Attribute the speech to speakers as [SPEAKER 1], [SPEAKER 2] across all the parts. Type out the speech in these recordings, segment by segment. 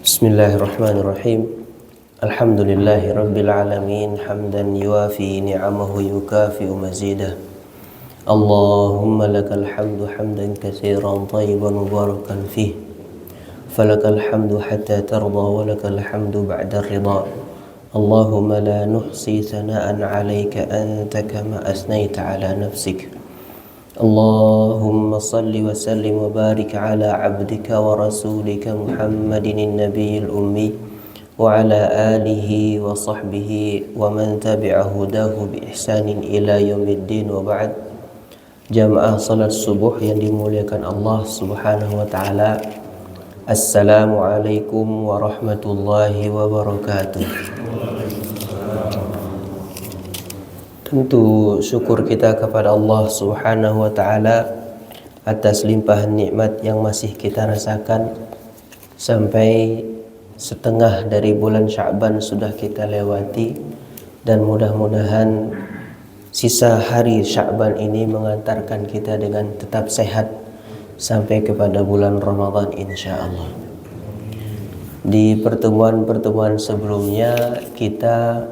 [SPEAKER 1] Bismillahirrahmanirrahim. Alhamdulillahi rabbil alamin, hamdan yuafi ni'amahu yukafi'u mazidah. Allahumma lakal hamdu hamdan katsiran tayyiban mubarakan fih. Falakal hamdu hatta tarda wa lakal hamdu ba'da ridha. Allahumma la nuhsi thana'an 'alaika anta kama asnaita 'ala nafsik. Allahumma salli wa sallim wa barik ala abdika wa rasulika Muhammadin nabiyil ummi wa ala alihi wa sahbihi wa man tabi'a hudahu bi ihsanin ila yaumiddin wa ba'd. Jamaah salat subuh yang dimuliakan Allah subhanahu wa ta'ala, Assalamualaikum warahmatullahi wabarakatuh. Tentu syukur kita kepada Allah subhanahu wa ta'ala atas limpahan nikmat yang masih kita rasakan. Sampai setengah dari bulan Sya'ban sudah kita lewati, dan mudah-mudahan sisa hari Sya'ban ini mengantarkan kita dengan tetap sehat sampai kepada bulan Ramadan insyaallah. Di pertemuan-pertemuan sebelumnya kita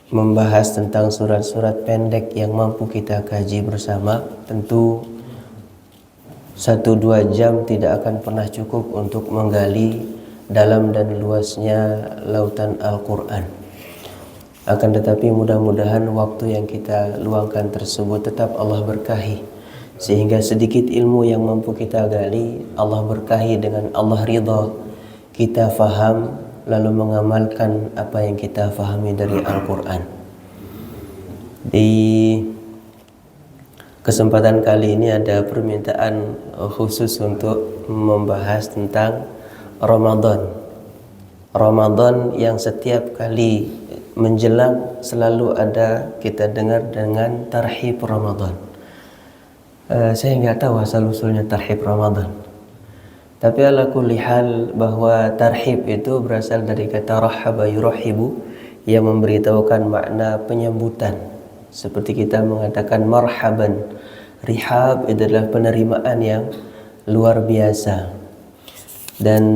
[SPEAKER 1] membahas tentang surat-surat pendek yang mampu kita kaji bersama. Tentu 1-2 jam tidak akan pernah cukup untuk menggali dalam dan luasnya lautan Al-Quran. Akan tetapi mudah-mudahan waktu yang kita luangkan tersebut tetap Allah berkahi, sehingga sedikit ilmu yang mampu kita gali Allah berkahi dengan Allah ridha, kita faham lalu mengamalkan apa yang kita fahami dari Al-Quran. Di kesempatan kali ini ada permintaan khusus untuk membahas tentang Ramadan. Ramadan yang setiap kali menjelang selalu ada kita dengar dengan tarhib Ramadan. Saya nggak tahu asal-usulnya tarhib Ramadan. Tapi ala kulli hal bahwa tarhib itu berasal dari kata rahaba yurahibu, yang memberitahukan makna penyambutan. Seperti kita mengatakan marhaban. Rihab itu adalah penerimaan yang luar biasa. Dan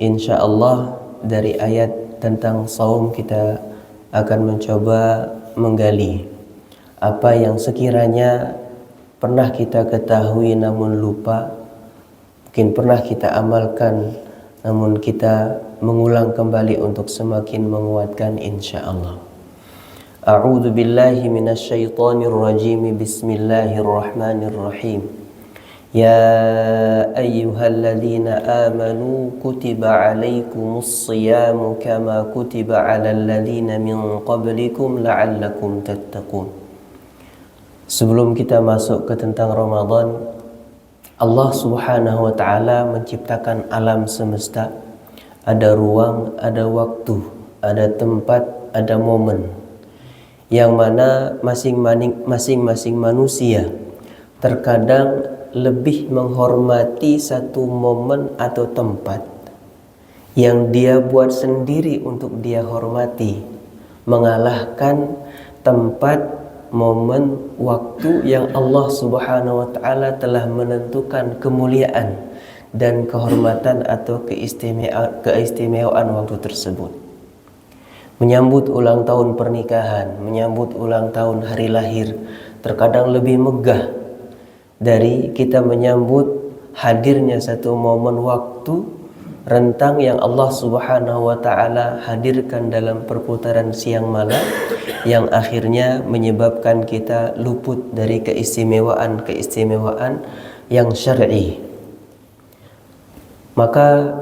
[SPEAKER 1] insya Allah dari ayat tentang saum kita akan mencoba menggali apa yang sekiranya pernah kita ketahui namun lupa, mungkin pernah kita amalkan namun kita mengulang kembali untuk semakin menguatkan insyaallah. A'udzu billahi minasyaitonir rajim. Bismillahirrahmanirrahim. Ya ayyuhalladzina amanu kutiba 'alaikumus shiyamu kama kutiba 'alal ladzina min qablikum la'allakum tattaqun. Sebelum kita masuk ke tentang Ramadan, Allah subhanahu wa ta'ala menciptakan alam semesta. Ada ruang, ada waktu, ada tempat, ada momen, yang mana masing-masing manusia terkadang lebih menghormati satu momen atau tempat yang dia buat sendiri untuk dia hormati, mengalahkan tempat, momen, waktu yang Allah subhanahu wa ta'ala telah menentukan kemuliaan dan kehormatan atau keistimewaan waktu tersebut. Menyambut ulang tahun pernikahan, menyambut ulang tahun hari lahir terkadang lebih megah dari kita menyambut hadirnya satu momen waktu rentang yang Allah subhanahu wa ta'ala hadirkan dalam perputaran siang malam, yang akhirnya menyebabkan kita luput dari keistimewaan yang syar'i. Maka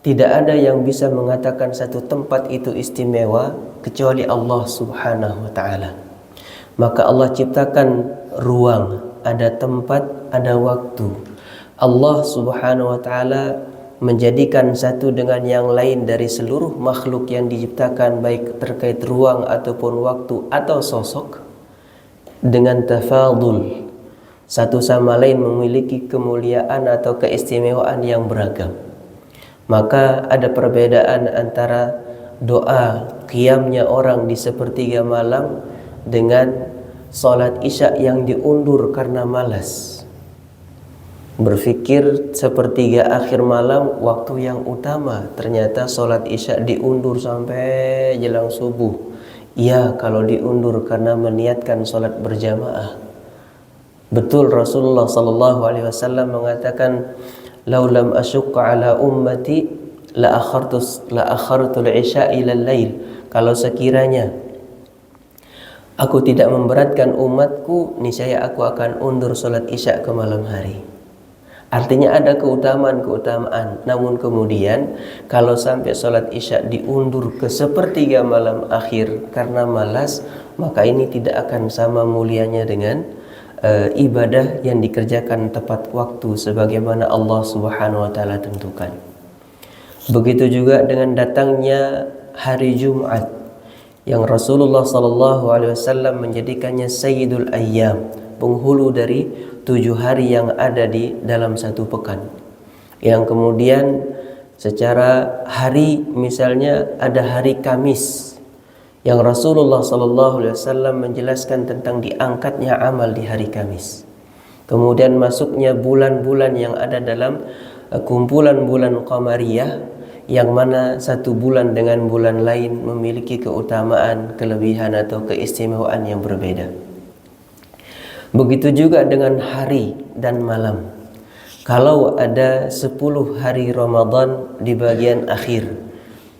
[SPEAKER 1] tidak ada yang bisa mengatakan satu tempat itu istimewa kecuali Allah subhanahu wa ta'ala. Maka Allah ciptakan ruang, ada tempat, ada waktu. Allah subhanahu wa ta'ala menjadikan satu dengan yang lain dari seluruh makhluk yang diciptakan, baik terkait ruang ataupun waktu atau sosok, dengan tafadul. Satu sama lain memiliki kemuliaan atau keistimewaan yang beragam. Maka ada perbedaan antara doa qiyamnya orang di sepertiga malam dengan salat isya yang diundur karena malas. Berpikir sepertiga akhir malam waktu yang utama, ternyata sholat isya diundur sampai jelang subuh. Iya, kalau diundur karena meniatkan sholat berjamaah. Betul, Rasulullah sallallahu alaihi wasallam mengatakan, "Lau lam asyukka ala ummati la akhartul isya ila lail." Kalau sekiranya aku tidak memberatkan umatku, niscaya aku akan undur sholat isya ke malam hari. Artinya ada keutamaan, namun kemudian kalau sampai sholat isya diundur ke sepertiga malam akhir karena malas, maka ini tidak akan sama mulianya dengan ibadah yang dikerjakan tepat waktu sebagaimana Allah Subhanahu wa taala tentukan. Begitu juga dengan datangnya hari Jumat yang Rasulullah sallallahu alaihi wasallam menjadikannya sayyidul ayyam, penghulu dari 7 hari yang ada di dalam satu pekan. Yang kemudian secara hari, misalnya ada hari Kamis yang Rasulullah sallallahu alaihi wasallam menjelaskan tentang diangkatnya amal di hari Kamis. Kemudian masuknya bulan-bulan yang ada dalam kumpulan bulan qamariyah, yang mana satu bulan dengan bulan lain memiliki keutamaan, kelebihan atau keistimewaan yang berbeda. Begitu juga dengan hari dan malam. Kalau ada 10 hari Ramadan di bagian akhir,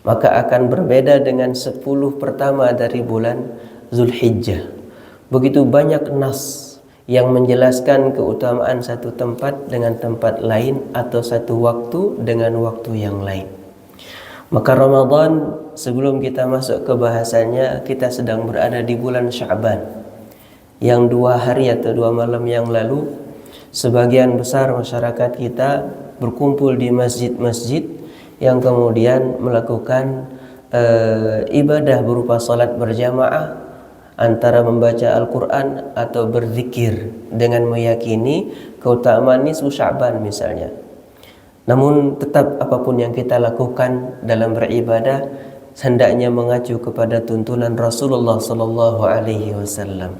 [SPEAKER 1] maka akan berbeda dengan 10 pertama dari bulan Zulhijjah. Begitu banyak nas yang menjelaskan keutamaan satu tempat dengan tempat lain atau satu waktu dengan waktu yang lain. Maka Ramadan, sebelum kita masuk ke bahasanya, kita sedang berada di bulan Sya'ban, yang 2 hari atau 2 malam yang lalu sebagian besar masyarakat kita berkumpul di masjid-masjid yang kemudian melakukan ibadah berupa salat berjamaah antara membaca Al-Quran atau berzikir dengan meyakini keutamaan nisfu Sya'ban misalnya. Namun tetap apapun yang kita lakukan dalam beribadah hendaknya mengacu kepada tuntunan Rasulullah sallallahu alaihi wasallam.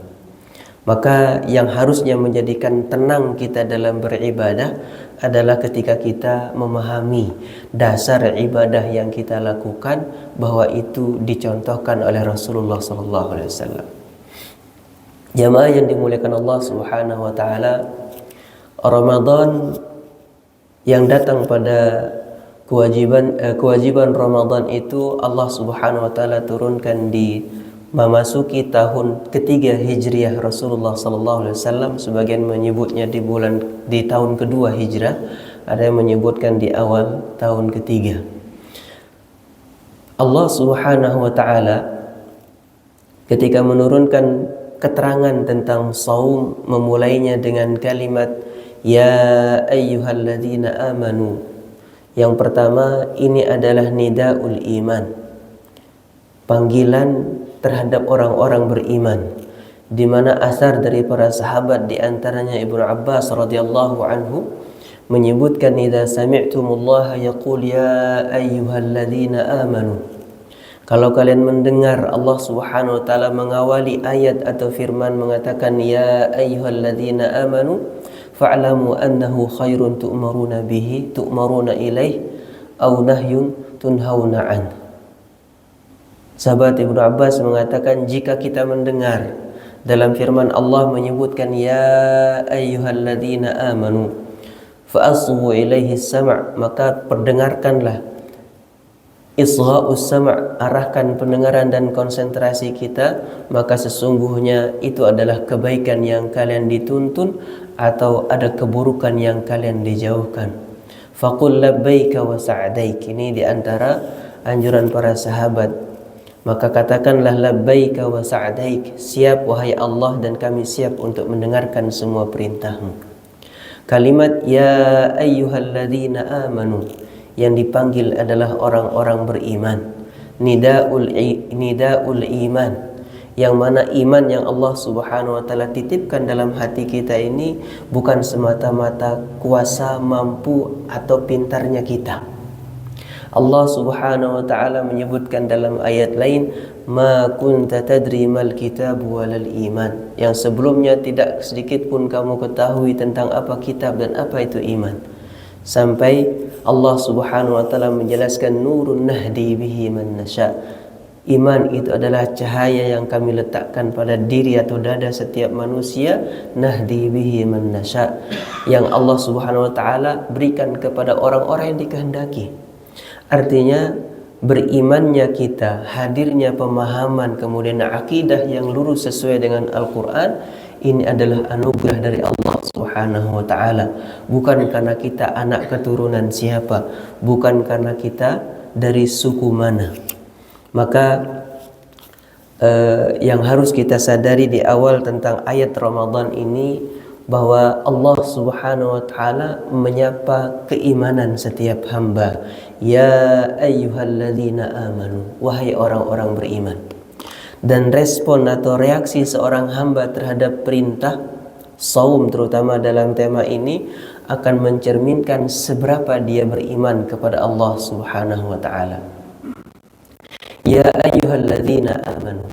[SPEAKER 1] Maka yang harusnya menjadikan tenang kita dalam beribadah adalah ketika kita memahami dasar ibadah yang kita lakukan, bahwa itu dicontohkan oleh Rasulullah SAW. Jamaah yang dimuliakan Allah Subhanahu wa taala, Ramadan yang datang pada kewajiban Ramadan itu Allah Subhanahu wa taala turunkan di memasuki tahun ketiga Hijriah Rasulullah sallallahu alaihi wasallam. Sebagian menyebutnya di tahun kedua Hijrah, ada yang menyebutkan di awal tahun ketiga. Allah Subhanahu wa taala ketika menurunkan keterangan tentang saum, memulainya dengan kalimat ya ayyuhalladzina amanu. Yang pertama, ini adalah nidaul iman, panggilan terhadap orang-orang beriman, di mana asar dari para sahabat, di antaranya Ibnu Abbas radhiyallahu anhu menyebutkan, idza sami'tumullaha yaqul ya ayyuhalladzina amanu, kalau kalian mendengar Allah Subhanahu wa taala mengawali ayat atau firman mengatakan ya ayyuhalladzina amanu fa'lamu annahu khairun tu'maruna ilaih aw nahyun tunhauna an. Sahabat Ibnu Abbas mengatakan, jika kita mendengar dalam firman Allah menyebutkan ya ayyuhalladzina amanu fa'asghu ilaihi sam', maka perdengarkanlah, isgha'us sam', arahkan pendengaran dan konsentrasi kita, maka sesungguhnya itu adalah kebaikan yang kalian dituntun atau ada keburukan yang kalian dijauhkan. Faqul labbaika wa sa'daik, ini diantara anjuran para sahabat. Maka katakanlah labbaika wa sa'daik, siap wahai Allah dan kami siap untuk mendengarkan semua perintahmu. Kalimat ya ayyuhalladzina amanu, yang dipanggil adalah orang-orang beriman. Nidaul iman, yang mana iman yang Allah Subhanahu wa taala titipkan dalam hati kita ini bukan semata-mata kuasa, mampu atau pintarnya kita. Allah Subhanahu wa taala menyebutkan dalam ayat lain, ma kunta tadri mal kitab walal iman, yang sebelumnya tidak sedikit pun kamu ketahui tentang apa kitab dan apa itu iman. Sampai Allah Subhanahu wa taala menjelaskan, nurun nahdi bihi man nasya. Iman itu adalah cahaya yang kami letakkan pada diri atau dada setiap manusia, nahdi bihi man nasya, yang Allah Subhanahu wa taala berikan kepada orang-orang yang dikehendaki. Artinya berimannya kita, hadirnya pemahaman kemudian akidah yang lurus sesuai dengan Al-Quran, ini adalah anugerah dari Allah Subhanahu wa taala. Bukan karena kita anak keturunan siapa, bukan karena kita dari suku mana. Maka yang harus kita sadari di awal tentang ayat Ramadan ini, bahwa Allah Subhanahu wa taala menyapa keimanan setiap hamba. Ya ayyuhalladzina amanu, wahai orang-orang beriman. Dan respon atau reaksi seorang hamba terhadap perintah saum, terutama dalam tema ini, akan mencerminkan seberapa dia beriman kepada Allah Subhanahu wa taala. Ya ayyuhalladzina amanu,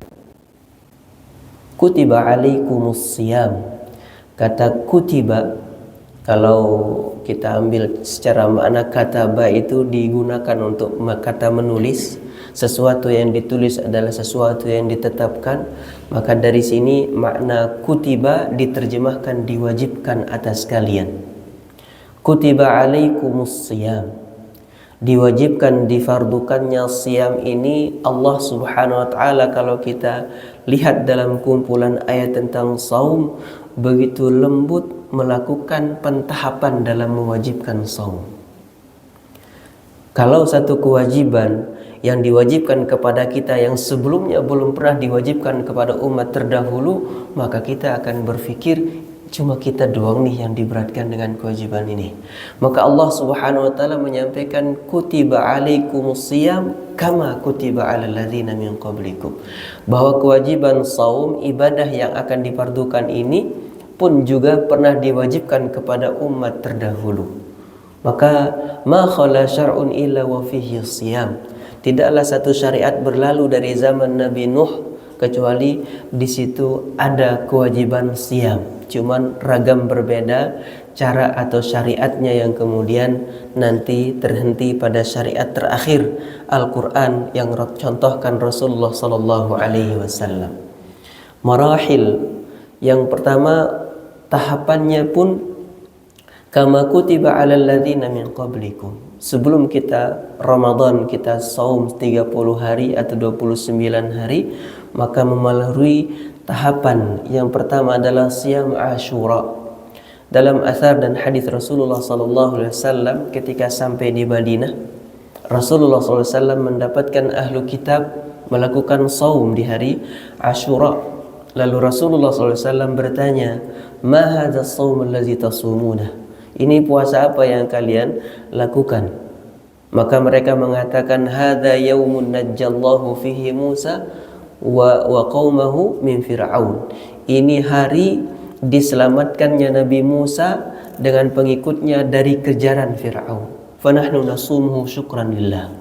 [SPEAKER 1] kutiba alaikumus siyam. Kata kutiba, kalau kita ambil secara makna kataba, itu digunakan untuk kata menulis. Sesuatu yang ditulis adalah sesuatu yang ditetapkan. Maka dari sini makna kutiba diterjemahkan diwajibkan atas kalian. Kutiba alaikumus siyam, diwajibkan, difardukannya siyam ini. Allah Subhanahu wa taala, kalau kita lihat dalam kumpulan ayat tentang saum, begitu lembut melakukan pentahapan dalam mewajibkan saum. Kalau satu kewajiban yang diwajibkan kepada kita yang sebelumnya belum pernah diwajibkan kepada umat terdahulu, maka kita akan berpikir cuma kita doang nih yang diberatkan dengan kewajiban ini. Maka Allah Subhanahu wa taala menyampaikan, kutiba alaikumus siyam kama kutiba alal ladzina min qablikum, bahwa kewajiban saum, ibadah yang akan difardukan ini pun juga pernah diwajibkan kepada umat terdahulu. Maka ma khala syar'un illa wa fihi siyam, tidaklah satu syariat berlalu dari zaman Nabi Nuh kecuali di situ ada kewajiban siyam. Cuman ragam berbeda cara atau syariatnya yang kemudian nanti terhenti pada syariat terakhir Al-Quran yang contohkan Rasulullah sallallahu alaihi wasallam. Marahil yang pertama, tahapannya pun kama kutiba alal ladzina min qablikum. Sebelum kita Ramadan, kita saum 30 hari atau 29 hari, maka melalui tahapan yang pertama adalah siyam Ashura. Dalam athar dan hadis Rasulullah sallallahu alaihi wasallam, ketika sampai di Madinah, Rasulullah sallallahu alaihi wasallam mendapatkan ahlu kitab melakukan saum di hari Ashura. Lalu Rasulullah sallallahu alaihi wasallam bertanya, ma hadha as-shaum allazi tasumuna? Ini puasa apa yang kalian lakukan? Maka mereka mengatakan, hadza yaumun najjallahu fihi Musa wa qaumahu min Fir'aun. Ini hari diselamatkannya Nabi Musa dengan pengikutnya dari kejaran Fir'aun. Fanahnu nasumuhu syukran lillah.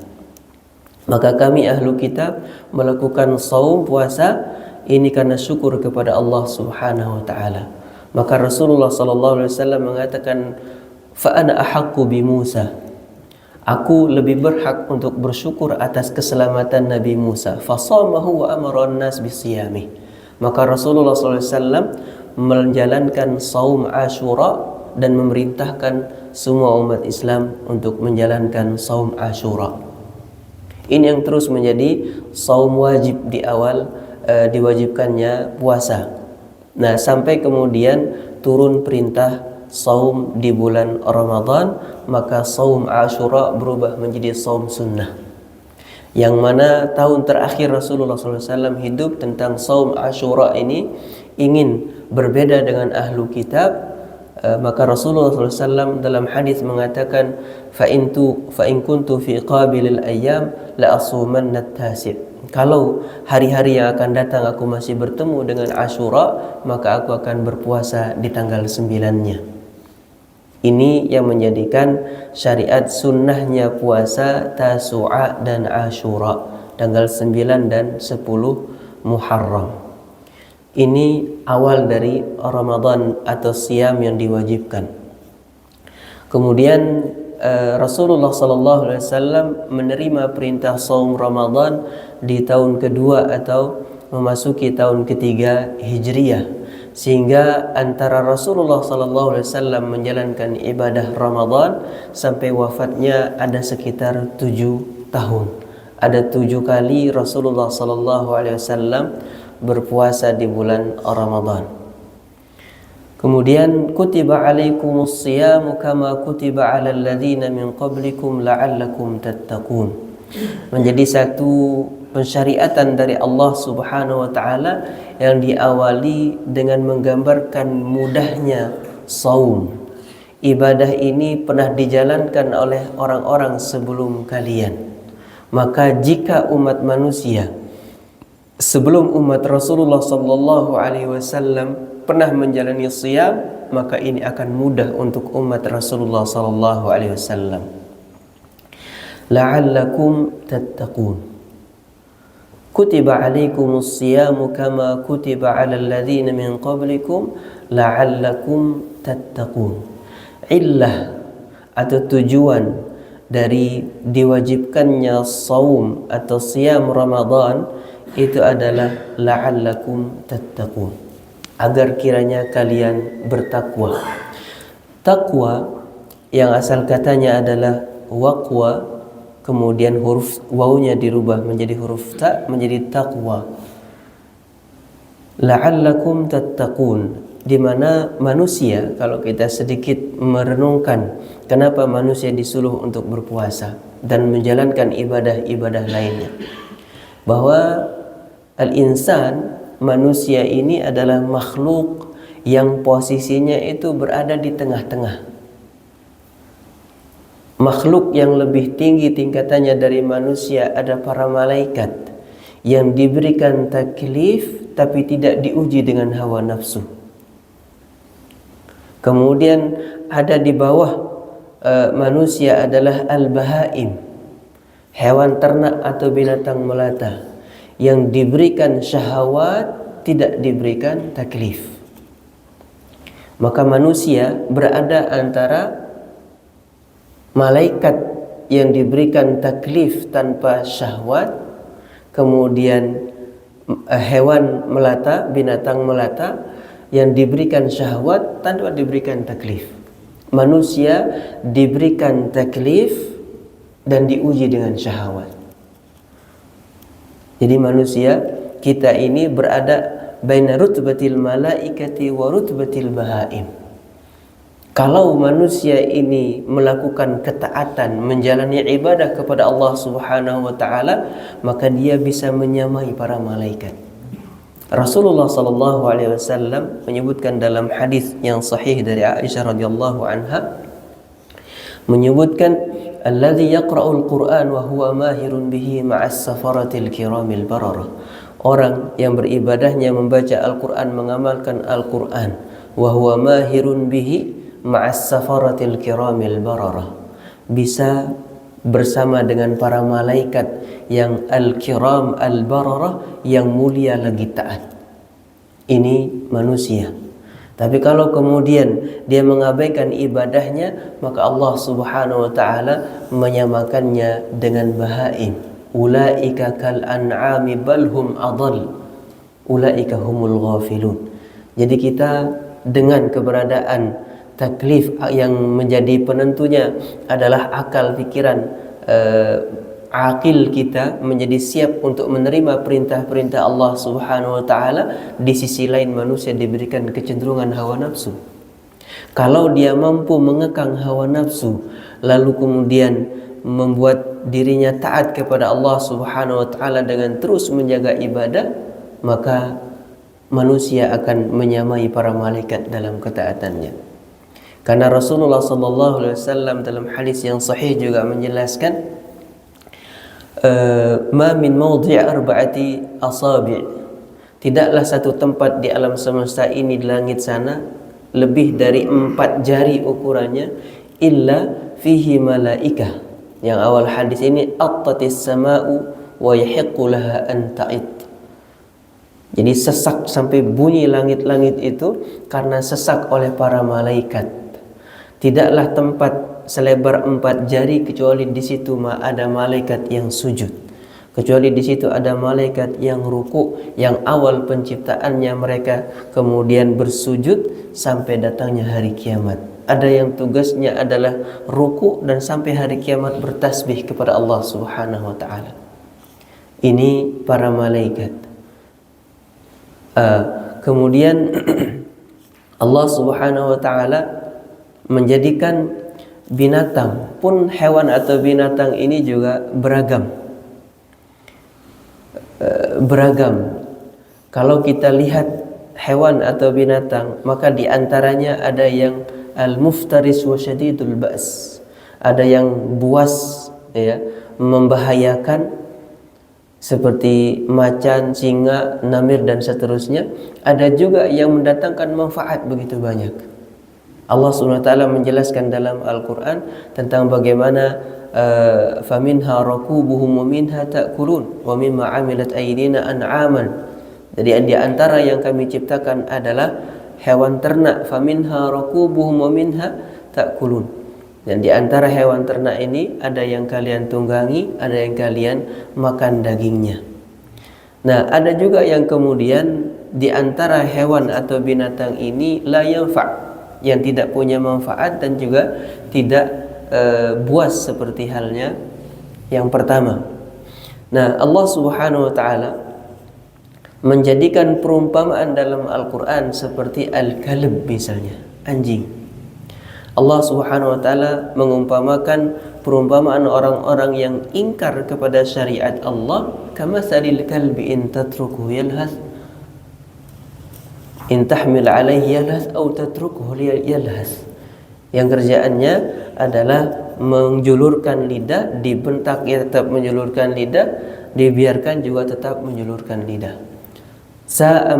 [SPEAKER 1] Maka kami ahlu kitab melakukan saum, puasa ini karena syukur kepada Allah Subhanahu wa taala. Maka Rasulullah sallallahu alaihi wasallam mengatakan, fa ana ahaqqu bi Musa, aku lebih berhak untuk bersyukur atas keselamatan Nabi Musa. Fasamahu wa amara an-nas bisiyami. Maka Rasulullah sallallahu alaihi wasallam menjalankan saum Ashura dan memerintahkan semua umat Islam untuk menjalankan saum Ashura. Ini yang terus menjadi saum wajib di awal diwajibkannya puasa. Nah, sampai kemudian turun perintah saum di bulan Ramadan, maka saum Ashura berubah menjadi saum sunnah. Yang mana tahun terakhir Rasulullah SAW hidup tentang saum Ashura ini ingin berbeda dengan ahlu kitab. Maka Rasulullah SAW dalam hadis mengatakan, fa in kuntu fi qabilil ayyam la asumanna at-tasi'. Kalau hari-hari yang akan datang aku masih bertemu dengan Ashura, maka aku akan berpuasa di tanggal 9-nya. Ini yang menjadikan syariat sunnahnya puasa Tasu'a dan Ashura, tanggal 9 dan 10 Muharram. Ini awal dari Ramadan atau siam yang diwajibkan. Kemudian Rasulullah SAW menerima perintah saum Ramadan di tahun kedua atau memasuki tahun ketiga Hijriyah, sehingga antara Rasulullah SAW menjalankan ibadah Ramadan sampai wafatnya ada sekitar 7 tahun. Ada 7 kali Rasulullah SAW berpuasa di bulan Ramadan. Kemudian kutiba alaikumus siyamu kama kutiba alal ladzina min qablikum la'allakum tattaqun. Menjadi satu pensyariatan dari Allah Subhanahu wa taala yang diawali dengan menggambarkan mudahnya saum. Ibadah ini pernah dijalankan oleh orang-orang sebelum kalian. Maka jika umat manusia sebelum umat Rasulullah sallallahu alaihi wasallam pernah menjalani siyam, maka ini akan mudah untuk umat Rasulullah sallallahu alaihi wasallam. La'allakum tattaqun. Kutiba alaikumus siyamu kama kutiba alal ladzina min qablikum la'allakum tattaqun. Illah atau tujuan dari diwajibkannya saum atau siyam Ramadan itu adalah la'allakum tattaqun, agar kiranya kalian bertakwa. Takwa yang asal katanya adalah waqwa, kemudian huruf wawunya dirubah menjadi huruf ta menjadi taqwa. La'allakum tattaqun, di mana manusia, kalau kita sedikit merenungkan kenapa manusia disuruh untuk berpuasa dan menjalankan ibadah-ibadah lainnya, bahwa al-insan, manusia ini adalah makhluk yang posisinya itu berada di tengah-tengah. Makhluk yang lebih tinggi tingkatannya dari manusia ada para malaikat yang diberikan taklif tapi tidak diuji dengan hawa nafsu. Kemudian ada di bawah manusia adalah al-bahaim, hewan ternak atau binatang melata yang diberikan syahwat, tidak diberikan taklif. Maka manusia berada antara malaikat yang diberikan taklif tanpa syahwat, kemudian hewan melata, binatang melata yang diberikan syahwat tanpa diberikan taklif. Manusia diberikan taklif dan diuji dengan syahwat. Jadi manusia kita ini berada baina rutbatil malaikati wa rutbatil bahaim. Kalau manusia ini melakukan ketaatan, menjalani ibadah kepada Allah Subhanahu wa taala, maka dia bisa menyamai para malaikat. Rasulullah sallallahu alaihi wasallam menyebutkan dalam hadis yang sahih dari Aisyah radhiyallahu anha, menyebutkan alladzi yaqra'ul Qur'an wa huwa mahirun bihi ma'as safaratil kiramil bararah. Orang yang beribadahnya membaca Al-Qur'an, mengamalkan Al-Qur'an, wa huwa mahirun bihi ma'as safaratil kiramil bararah, bisa bersama dengan para malaikat yang al-kiram al-bararah, yang mulia lagi taat. Ini manusia. Tapi kalau kemudian dia mengabaikan ibadahnya, maka Allah Subhanahu wa taala menyamakannya dengan bahaim. Ulaika kal an'ami bal hum adall. Ulaika humul ghafilun. Jadi kita dengan keberadaan taklif yang menjadi penentunya adalah akal pikiran, akil kita menjadi siap untuk menerima perintah-perintah Allah Subhanahu wa taala. Di sisi lain manusia diberikan kecenderungan hawa nafsu. Kalau dia mampu mengekang hawa nafsu lalu kemudian membuat dirinya taat kepada Allah Subhanahu wa taala dengan terus menjaga ibadah, maka manusia akan menyamai para malaikat dalam ketaatannya. Karena Rasulullah sallallahu alaihi wasallam dalam hadis yang sahih juga menjelaskan, ma min mawdi' arba'ati asabi', tidaklah satu tempat di alam semesta ini, di langit sana, lebih dari 4 jari ukurannya, illa fihi malaikah. Yang awal hadis ini attatis sama'u wa yahiqqu laha an ta'id. Jadi sesak sampai bunyi langit-langit itu karena sesak oleh para malaikat. Tidaklah tempat selebar 4 jari kecuali di situ ada malaikat yang sujud. Kecuali di situ ada malaikat yang ruku, yang awal penciptaannya mereka kemudian bersujud sampai datangnya hari kiamat. Ada yang tugasnya adalah ruku dan sampai hari kiamat bertasbih kepada Allah Subhanahu wa taala. Ini para malaikat. Kemudian Allah Subhanahu wa taala menjadikan binatang pun, hewan atau binatang ini juga beragam. Kalau kita lihat hewan atau binatang, maka diantaranya ada yang al-muftaris wa syadidul ba's, ada yang buas, ya, membahayakan seperti macan, singa, namir dan seterusnya. Ada juga yang mendatangkan manfaat begitu banyak. Allah Subhanahu wa taala menjelaskan dalam Al-Qur'an tentang bagaimana faminha rakubuhum wa minha ta'kulun wa mimma 'amilat aydina an'aman. Jadi di antara yang kami ciptakan adalah hewan ternak, faminha rakubuhum wa minha ta'kulun. Dan di antara hewan ternak ini ada yang kalian tunggangi, ada yang kalian makan dagingnya. Nah, ada juga yang kemudian di antara hewan atau binatang ini la yanfa', yang tidak punya manfaat dan juga tidak buas seperti halnya yang pertama. Nah, Allah Subhanahu wa taala menjadikan perumpamaan dalam Al-Qur'an seperti al-kalb misalnya, anjing. Allah Subhanahu wa taala mengumpamakan perumpamaan orang-orang yang ingkar kepada syariat Allah, kamatsalil kalbi in tatrukuhu yalhath in tahmil alaihi yalhath aw tatrukuhu yalhath. Yang kerjaannya adalah menjulurkan lidah, dibentak ia tetap menjulurkan lidah, dibiarkan juga tetap menjulurkan lidah. Sa'a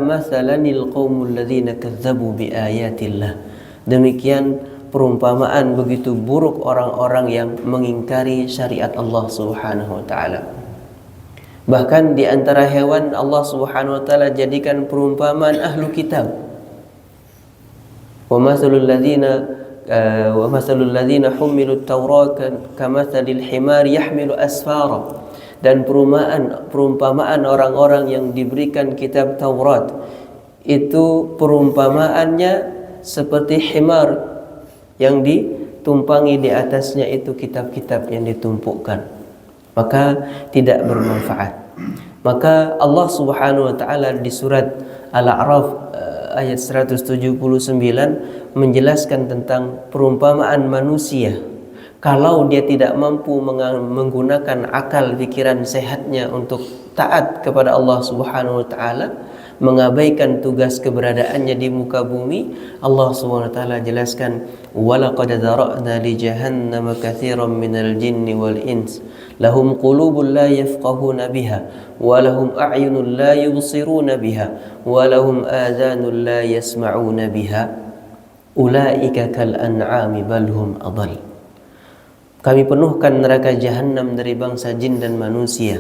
[SPEAKER 1] mathalanil qaumul ladzina kadzdzabu biayatillah. Demikian perumpamaan begitu buruk orang-orang yang mengingkari syariat Allah Subhanahu wa taala. Bahkan di antara hewan Allah Subhanahu wa taala jadikan perumpamaan ahlu kitab. Wa mathalul ladzina hummilut tawrata kamathalil himari yahmilu asfara. Dan perumpamaan orang-orang yang diberikan kitab Taurat itu perumpamaannya seperti himar yang ditumpangi di atasnya itu kitab-kitab yang ditumpukkan, maka tidak bermanfaat. Maka Allah Subhanahu wa taala di surat Al-A'raf ayat 179 menjelaskan tentang perumpamaan manusia. Kalau dia tidak mampu menggunakan akal pikiran sehatnya untuk taat kepada Allah Subhanahu wa taala, mengabaikan tugas keberadaannya di muka bumi, Allah Subhanahu wa taala jelaskan, "Walaqad dzara'na li jahannama katsiran minal jinni wal ins, lahum qulubun la yafqahuna biha, wa lahum a'yunun la yubsiruna biha, wa lahum adhanun la yasma'una biha, ulaika kal an'ami bal hum adall." Kami penuhkan neraka jahanam dari bangsa jin dan manusia,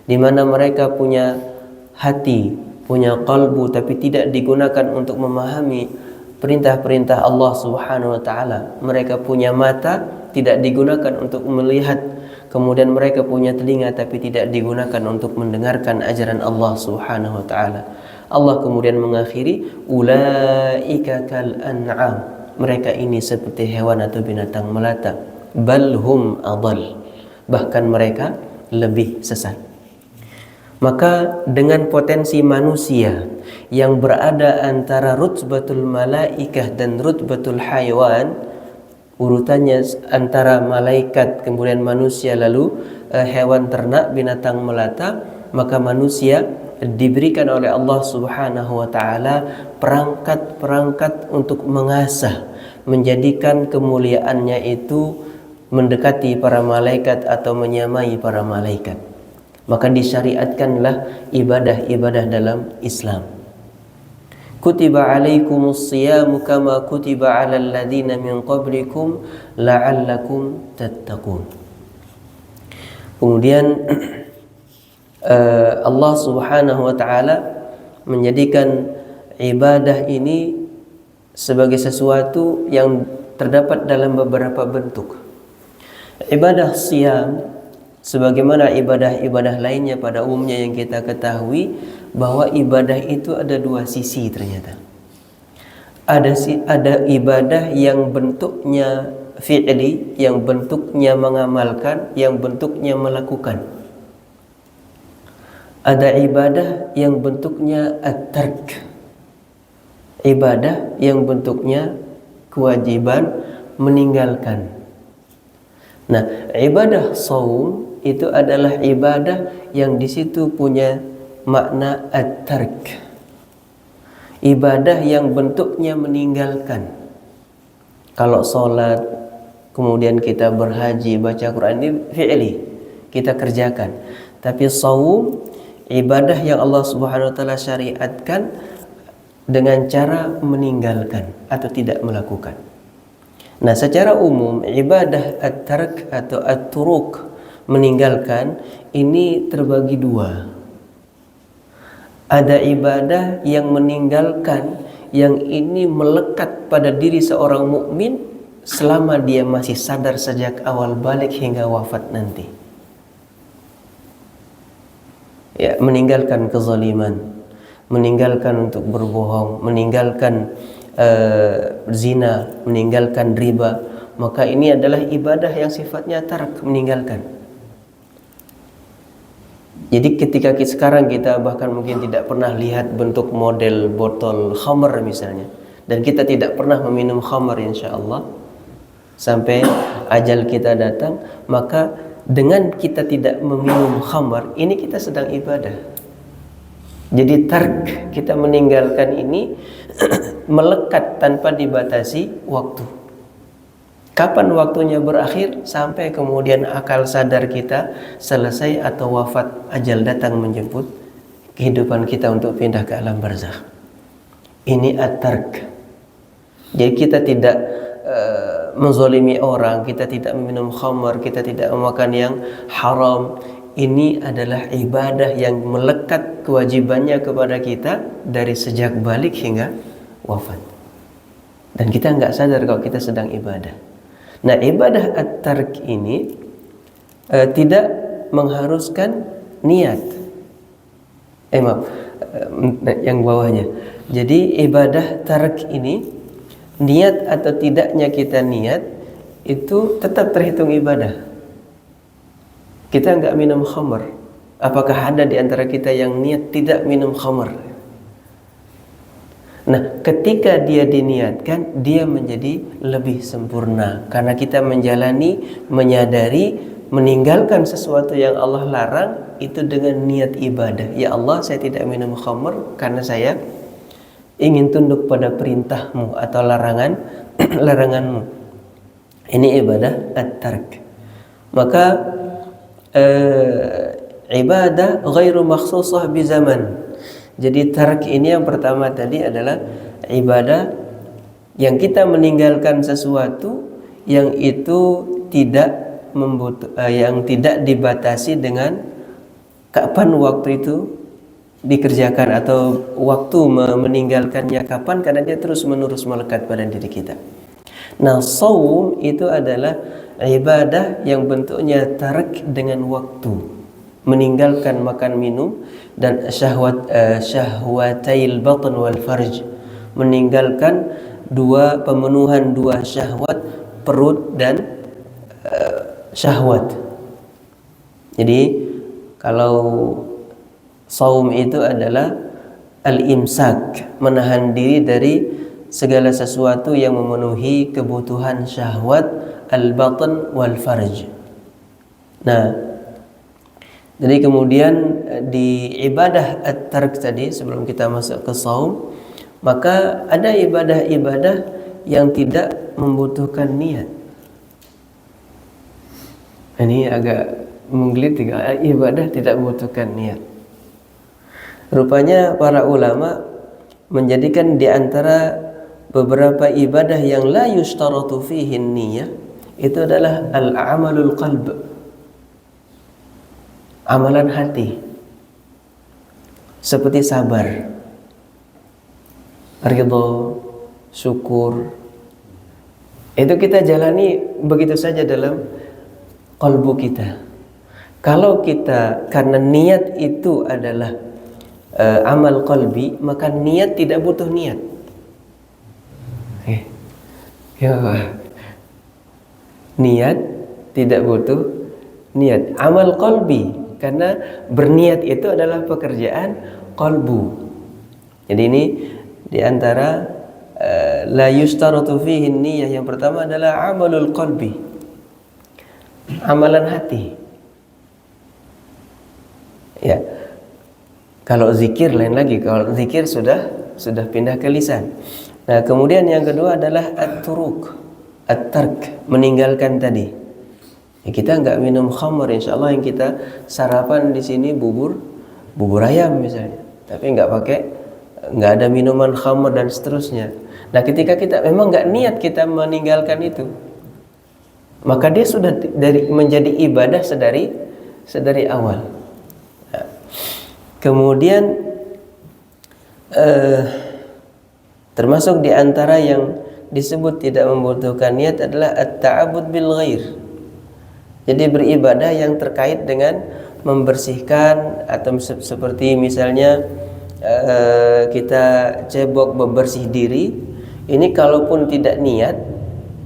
[SPEAKER 1] di mana mereka punya hati, punya qalbu, tapi tidak digunakan untuk memahami perintah-perintah Allah Subhanahu wa taala. Mereka punya mata, tidak digunakan untuk melihat. Kemudian mereka punya telinga, tapi tidak digunakan untuk mendengarkan ajaran Allah Subhanahu wa taala. Allah kemudian mengakhiri, ulaika kal an'am. Mereka ini seperti hewan atau binatang melata. Bal hum adall, bahkan mereka lebih sesat. Maka dengan potensi manusia yang berada antara rutbatul malaikah dan rutbatul haywan, urutannya antara malaikat kemudian manusia lalu hewan ternak, binatang melata, maka manusia diberikan oleh Allah Subhanahu wa taala perangkat-perangkat untuk mengasah, menjadikan kemuliaannya itu mendekati para malaikat atau menyamai para malaikat. Maka disyariatkanlah ibadah-ibadah dalam Islam. kutiba alaikumus siyamu kama kutiba alal ladzina min qablikum la'allakum tattaqun. Kemudian Allah Subhanahu wa taala menjadikan ibadah ini sebagai sesuatu yang terdapat dalam beberapa bentuk. Ibadah siyam sebagaimana ibadah-ibadah lainnya pada umumnya yang kita ketahui bahwa ibadah itu ada dua sisi ternyata. Ada ibadah yang bentuknya fi'li, yang bentuknya mengamalkan, yang bentuknya melakukan. Ada ibadah yang bentuknya at-tark, ibadah yang bentuknya kewajiban meninggalkan. Nah, ibadah shaum itu adalah ibadah yang di situ punya makna at-tark, ibadah yang bentuknya meninggalkan. Kalau sholat, kemudian kita berhaji, baca Quran, ini fi'li, kita kerjakan. Tapi shaum, ibadah yang Allah Subhanahu wa taala syariatkan dengan cara meninggalkan atau tidak melakukan. Nah, secara umum ibadah at-tark atau at-turuk, meninggalkan, ini terbagi dua. Ada ibadah yang meninggalkan, yang ini melekat pada diri seorang mukmin selama dia masih sadar sejak awal balik hingga wafat nanti. Ya, meninggalkan kezaliman, meninggalkan untuk berbohong, meninggalkan zina, meninggalkan riba, maka ini adalah ibadah yang sifatnya tark, meninggalkan. Jadi ketika sekarang kita bahkan mungkin tidak pernah lihat bentuk model botol khamar misalnya, dan kita tidak pernah meminum khamar insyaallah sampai ajal kita datang, maka dengan kita tidak meminum khamar ini kita sedang ibadah. Jadi tark, kita meninggalkan ini melekat tanpa dibatasi waktu. Kapan waktunya berakhir? Sampai kemudian akal sadar kita selesai atau wafat, ajal datang menjemput kehidupan kita untuk pindah ke alam barzakh. Ini at-tark. Jadi kita tidak menzalimi orang, kita tidak meminum khamar, kita tidak memakan yang haram. Ini adalah ibadah yang melekat kewajibannya kepada kita dari sejak balik hingga wafat. Dan kita nggak sadar kalau kita sedang ibadah. Nah, ibadah at-tark ini tidak mengharuskan niat. Maaf, yang bawahnya. Jadi ibadah tark ini, niat atau tidaknya kita niat itu tetap terhitung ibadah. Kita nggak minum khamar, apakah ada di antara kita yang niat tidak minum khamar? Nah, ketika dia diniatkan, dia menjadi lebih sempurna karena kita menjalani, menyadari, meninggalkan sesuatu yang Allah larang itu dengan niat ibadah. Ya Allah, saya tidak minum khamar karena saya ingin tunduk pada perintahmu atau laranganmu. Ini ibadah at-tark. Maka ibadah ghairu makhsusah bi zaman. Jadi tark ini yang pertama tadi adalah ibadah yang kita meninggalkan sesuatu yang itu tidak yang tidak dibatasi dengan kapan waktu itu dikerjakan atau waktu meninggalkannya kapan, karena dia terus menerus melekat pada diri kita. Nah, shaum itu adalah ibadah yang bentuknya tark dengan waktu, meninggalkan makan minum dan syahwatail batn wal farj, meninggalkan pemenuhan dua syahwat, perut dan syahwat. Jadi kalau shaum itu adalah al-imsak, menahan diri dari segala sesuatu yang memenuhi kebutuhan syahwat al-batn wal farj. Nah, jadi kemudian di ibadah at-tark tadi, sebelum kita masuk ke shaum, maka ada ibadah-ibadah yang tidak membutuhkan niat. Ini agak menggelitik, ibadah tidak membutuhkan niat. Rupanya para ulama menjadikan di antara beberapa ibadah yang la yushtaratu fihi niyah itu adalah al-amalul qalb, amalan hati, seperti sabar, ridho, syukur. Itu kita jalani begitu saja dalam kalbu kita. Kalau kita, karena niat itu adalah amal qalbi, maka niat tidak butuh niat. Ya, niat tidak butuh niat. Amal qalbi, karena berniat itu adalah pekerjaan qalbu. Jadi ini diantara la yushtaratu fihi niyah, yang pertama adalah amalul qalbi, amalan hati. Ya, kalau zikir lain lagi. Kalau zikir sudah pindah ke lisan. Nah, kemudian yang kedua adalah at-turuk, at-tark, meninggalkan tadi. Ya, kita nggak minum khamr, insya Allah yang kita sarapan di sini bubur ayam misalnya, tapi nggak ada minuman khamr dan seterusnya. Nah, ketika kita memang nggak niat kita meninggalkan itu, maka dia sudah menjadi ibadah sedari awal. Nah, kemudian termasuk di antara yang disebut tidak membutuhkan niat adalah at-ta'abbud bil ghair. Jadi beribadah yang terkait dengan membersihkan, atau seperti misalnya kita cebok bebersih diri. Ini kalaupun tidak niat,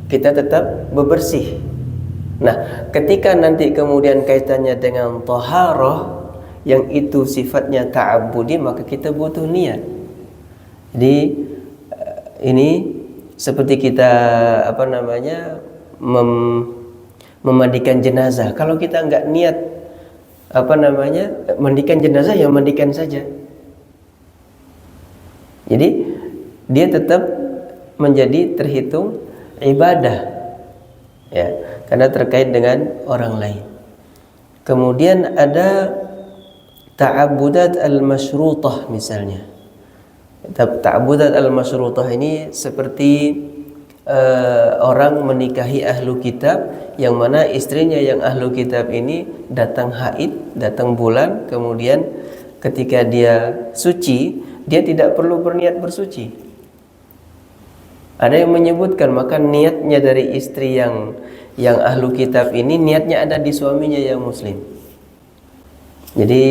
[SPEAKER 1] kita tetap bebersih. Nah, ketika nanti kemudian kaitannya dengan thaharah, yang itu sifatnya ta'abbudi, maka kita butuh niat. Jadi ini seperti kita memandikan jenazah. Kalau kita nggak niat mandikan jenazah, ya mandikan saja. Jadi dia tetap menjadi terhitung ibadah, ya, karena terkait dengan orang lain. Kemudian ada ta'abudat al-masyrutah misalnya. Ta'abudat al-masyrutah ini seperti orang menikahi ahlu kitab, yang mana istrinya yang ahlu kitab ini datang haid, datang bulan, kemudian ketika dia suci, dia tidak perlu berniat bersuci. Ada yang menyebutkan maka niatnya dari istri yang ahlu kitab ini, niatnya ada di suaminya yang muslim. Jadi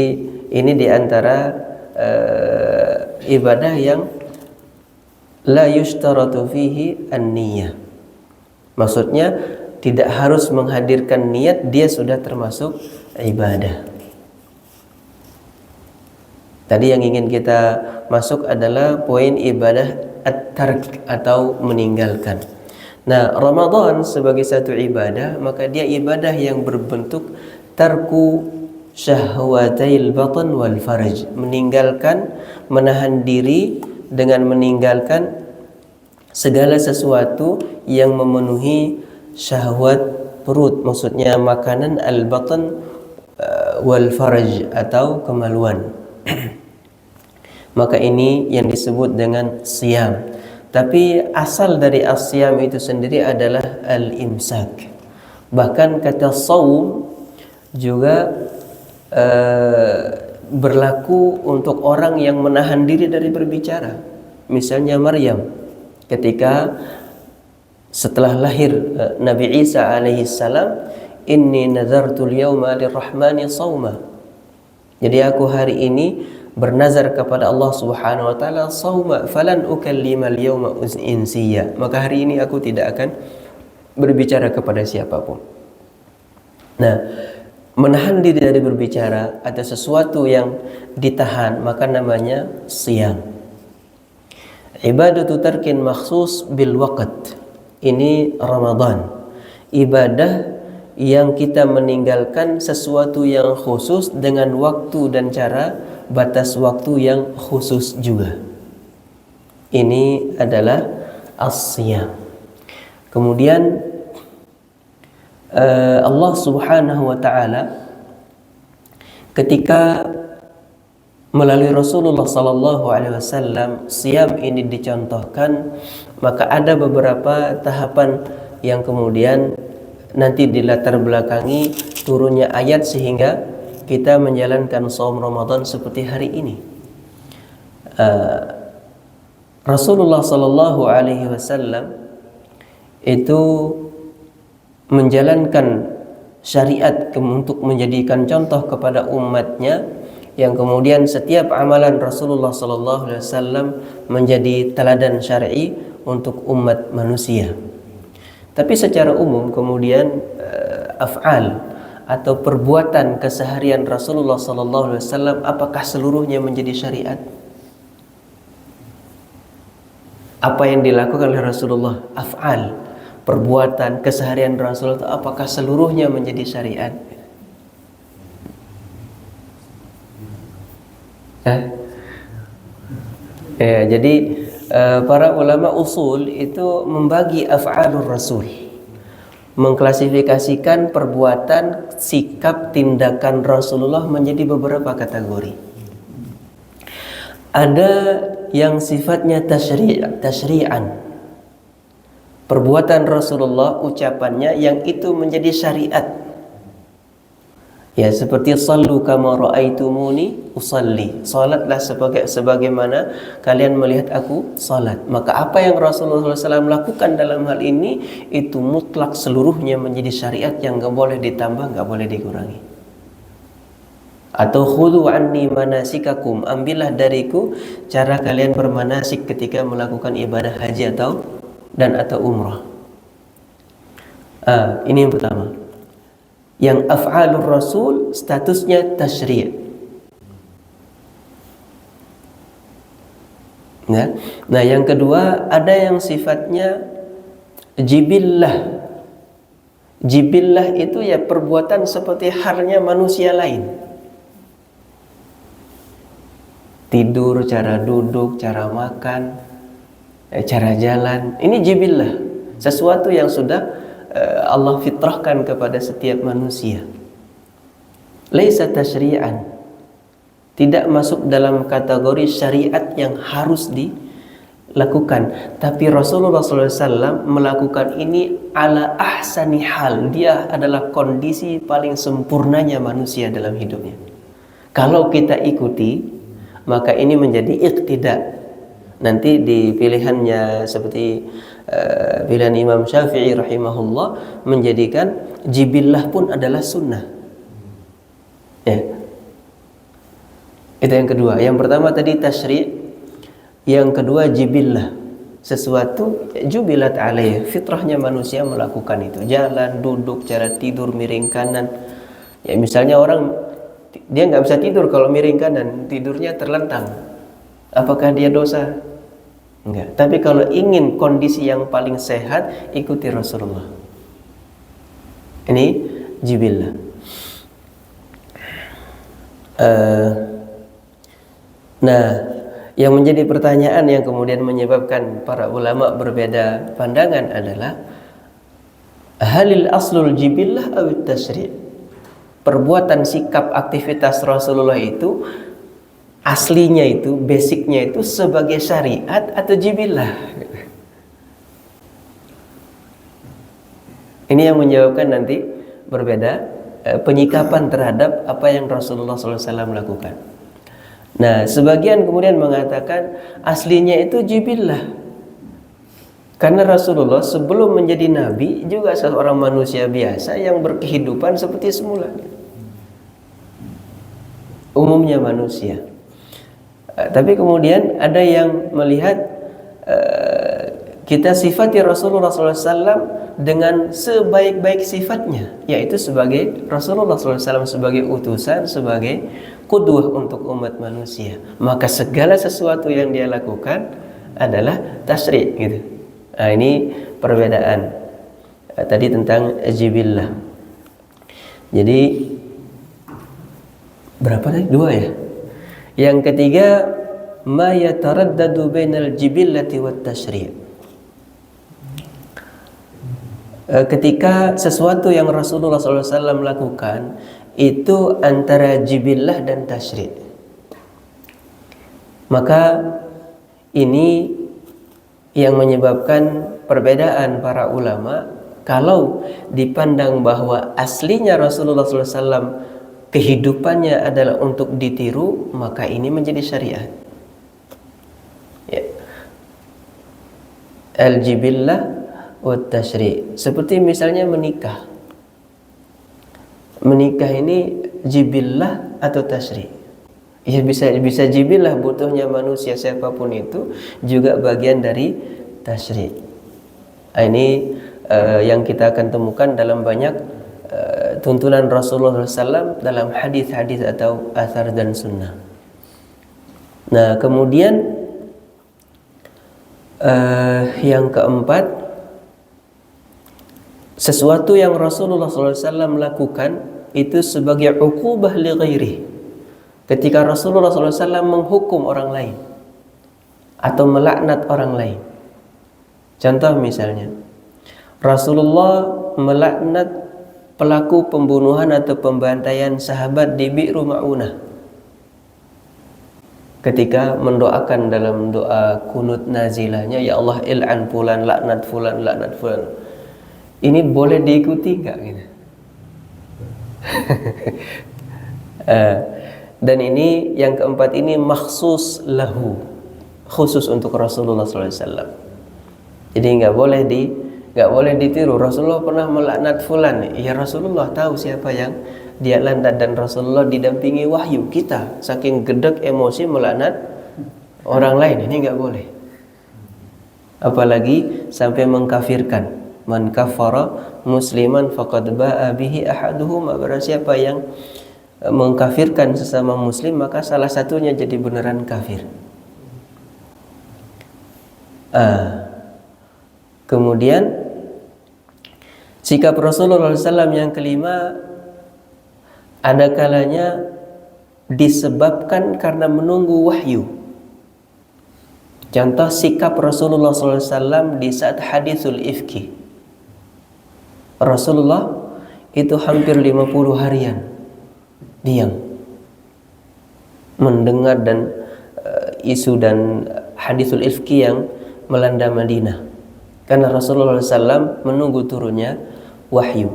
[SPEAKER 1] ini diantara ibadah yang la yushtaratu fihi an-niyah. Maksudnya tidak harus menghadirkan niat, dia sudah termasuk ibadah. Tadi yang ingin kita masuk adalah poin ibadah at-tark, atau meninggalkan. Nah, Ramadan sebagai satu ibadah, maka dia ibadah yang berbentuk tarku syahwatail batan wal farj, meninggalkan, menahan diri dengan meninggalkan segala sesuatu yang memenuhi syahwat perut, maksudnya makanan, al-batan wal farj, atau kemaluan. Maka ini yang disebut dengan siyam. Tapi asal dari as-siyam itu sendiri adalah al-imsak. Bahkan kata saum juga berlaku untuk orang yang menahan diri dari berbicara. Misalnya Maryam, ketika setelah lahir Nabi Isa alaihi salam, inni nazartul yawma lirrahmani sawma. Jadi aku hari ini bernazar kepada Allah Subhanahu wa taala sauma falan ukallimal yawma insiya. Maka hari ini aku tidak akan berbicara kepada siapapun. Nah, menahan diri dari berbicara atau sesuatu yang ditahan, maka namanya siyam. Ibadatu tarkin makhsus bil waqt. Ini Ramadan. Ibadah yang kita meninggalkan sesuatu yang khusus dengan waktu dan cara, batas waktu yang khusus juga. Ini adalah as-siyam. Kemudian Allah Subhanahu wa taala ketika melalui Rasulullah sallallahu alaihi wasallam siam ini dicontohkan, maka ada beberapa tahapan yang kemudian nanti dilatar belakangi turunnya ayat sehingga kita menjalankan shaum Ramadan seperti hari ini. Rasulullah sallallahu alaihi wasallam itu menjalankan syariat untuk menjadikan contoh kepada umatnya, yang kemudian setiap amalan Rasulullah sallallahu alaihi wasallam menjadi teladan syar'i untuk umat manusia. Tapi secara umum kemudian af'al atau perbuatan keseharian Rasulullah sallallahu alaihi wasallam apakah seluruhnya menjadi syariat? Apa yang dilakukan oleh Rasulullah, af'al, perbuatan keseharian Rasulullah itu apakah seluruhnya menjadi syariat? Ya, jadi para ulama usul itu membagi af'alur Rasul, mengklasifikasikan perbuatan, sikap, tindakan Rasulullah menjadi beberapa kategori. Ada yang sifatnya tasyri'an, perbuatan Rasulullah, ucapannya yang itu menjadi syariat. Ya, seperti sallu kama ra'aitumuni usalli, salatlah sebagaimana kalian melihat aku salat. Maka apa yang Rasulullah SAW lakukan dalam hal ini itu mutlak seluruhnya menjadi syariat yang gak boleh ditambah, gak boleh dikurangi. Atau khudhu anni manasikakum, ambillah dariku cara kalian bermanasik ketika melakukan ibadah haji atau umrah. Ini yang pertama. Yang af'alur Rasul statusnya tasyri'. Ya. Nah, yang kedua ada yang sifatnya jibillah. Jibillah itu ya perbuatan seperti halnya manusia lain. Tidur, cara duduk, cara makan, cara jalan. Ini jibillah, sesuatu yang sudah Allah fitrahkan kepada setiap manusia. Laisa tasyri'an, tidak masuk dalam kategori syariat yang harus dilakukan. Tapi Rasulullah SAW melakukan ini ala ahsani hal. Dia adalah kondisi paling sempurnanya manusia dalam hidupnya. Kalau kita ikuti, maka ini menjadi iqtida. Nanti di pilihannya seperti pilihan Imam Syafi'i rahimahullah menjadikan jibillah pun adalah sunnah. Ya. Itu yang kedua. Yang pertama tadi tasyri', yang kedua jibillah, sesuatu jubilat alaih, fitrahnya manusia melakukan itu. Jalan, duduk, cara tidur, miring kanan. Ya, misalnya orang dia nggak bisa tidur kalau miring kanan, tidurnya terlentang. Apakah dia dosa? Enggak. Tapi kalau ingin kondisi yang paling sehat, ikuti Rasulullah. Ini jibillah. Nah, yang menjadi pertanyaan yang kemudian menyebabkan para ulama berbeda pandangan adalah halil aslul jibillah awit tasyri'. Perbuatan, sikap, aktivitas Rasulullah itu aslinya itu, basicnya itu sebagai syariat atau jibillah. Ini yang menyebabkan nanti berbeda penyikapan terhadap apa yang Rasulullah SAW lakukan. Nah, sebagian kemudian mengatakan aslinya itu jibillah, karena Rasulullah sebelum menjadi nabi juga seorang manusia biasa yang berkehidupan seperti semula, umumnya manusia. Tapi kemudian ada yang melihat kita sifati Rasulullah SAW dengan sebaik-baik sifatnya, yaitu sebagai Rasulullah SAW sebagai utusan, sebagai qudwah untuk umat manusia. Maka segala sesuatu yang dia lakukan adalah tasyri' gitu. Nah, ini perbedaan tadi tentang jibillah. Jadi berapa tadi? Dua ya. Yang ketiga, ma yataraddadu bainal jibillati wat tasyri'. Ketika sesuatu yang Rasulullah SAW lakukan itu antara jibillah dan tasyri'. Maka ini yang menyebabkan perbedaan para ulama. Kalau dipandang bahwa aslinya Rasulullah SAW kehidupannya adalah untuk ditiru, maka ini menjadi syariat. Ya. Al-jibillah wa tashri'. Seperti misalnya menikah. Menikah ini jibillah atau tashri'. Ya bisa jibillah, butuhnya manusia siapapun itu, juga bagian dari tashri'. Ini yang kita akan temukan dalam banyak tuntunan Rasulullah SAW dalam hadis-hadis atau athar dan sunnah. Nah, kemudian yang keempat, sesuatu yang Rasulullah SAW lakukan itu sebagai uqubah li ghairi. Ketika Rasulullah SAW menghukum orang lain atau melaknat orang lain. Contoh misalnya, Rasulullah melaknat pelaku pembunuhan atau pembantaian sahabat di Bi'ru Ma'unah. Ketika mendoakan dalam doa kunut nazilahnya, ya Allah il'an fulan, laknat fulan, laknat fulan. Ini boleh diikuti enggak gitu? Dan ini yang keempat ini makhsus lahu, khusus untuk Rasulullah SAW. Jadi nggak boleh ditiru. Rasulullah pernah melaknat fulan, ya Rasulullah tahu siapa yang dia laknat, dan Rasulullah didampingi wahyu. Kita saking gedek emosi melaknat orang lain, ini nggak boleh. Apalagi sampai mengkafirkan. Man kafara musliman faqad ba'a bihi ahaduhuma. Barang siapa yang mengkafirkan sesama muslim, maka salah satunya jadi beneran kafir. Kemudian sikap Rasulullah SAW yang kelima, ada kalanya disebabkan karena menunggu wahyu. Contoh sikap Rasulullah SAW di saat hadisul ifki. Rasulullah itu hampir 50 harian diam mendengar dan isu dan hadisul ifki yang melanda Madinah, karena Rasulullah SAW menunggu turunnya wahyu.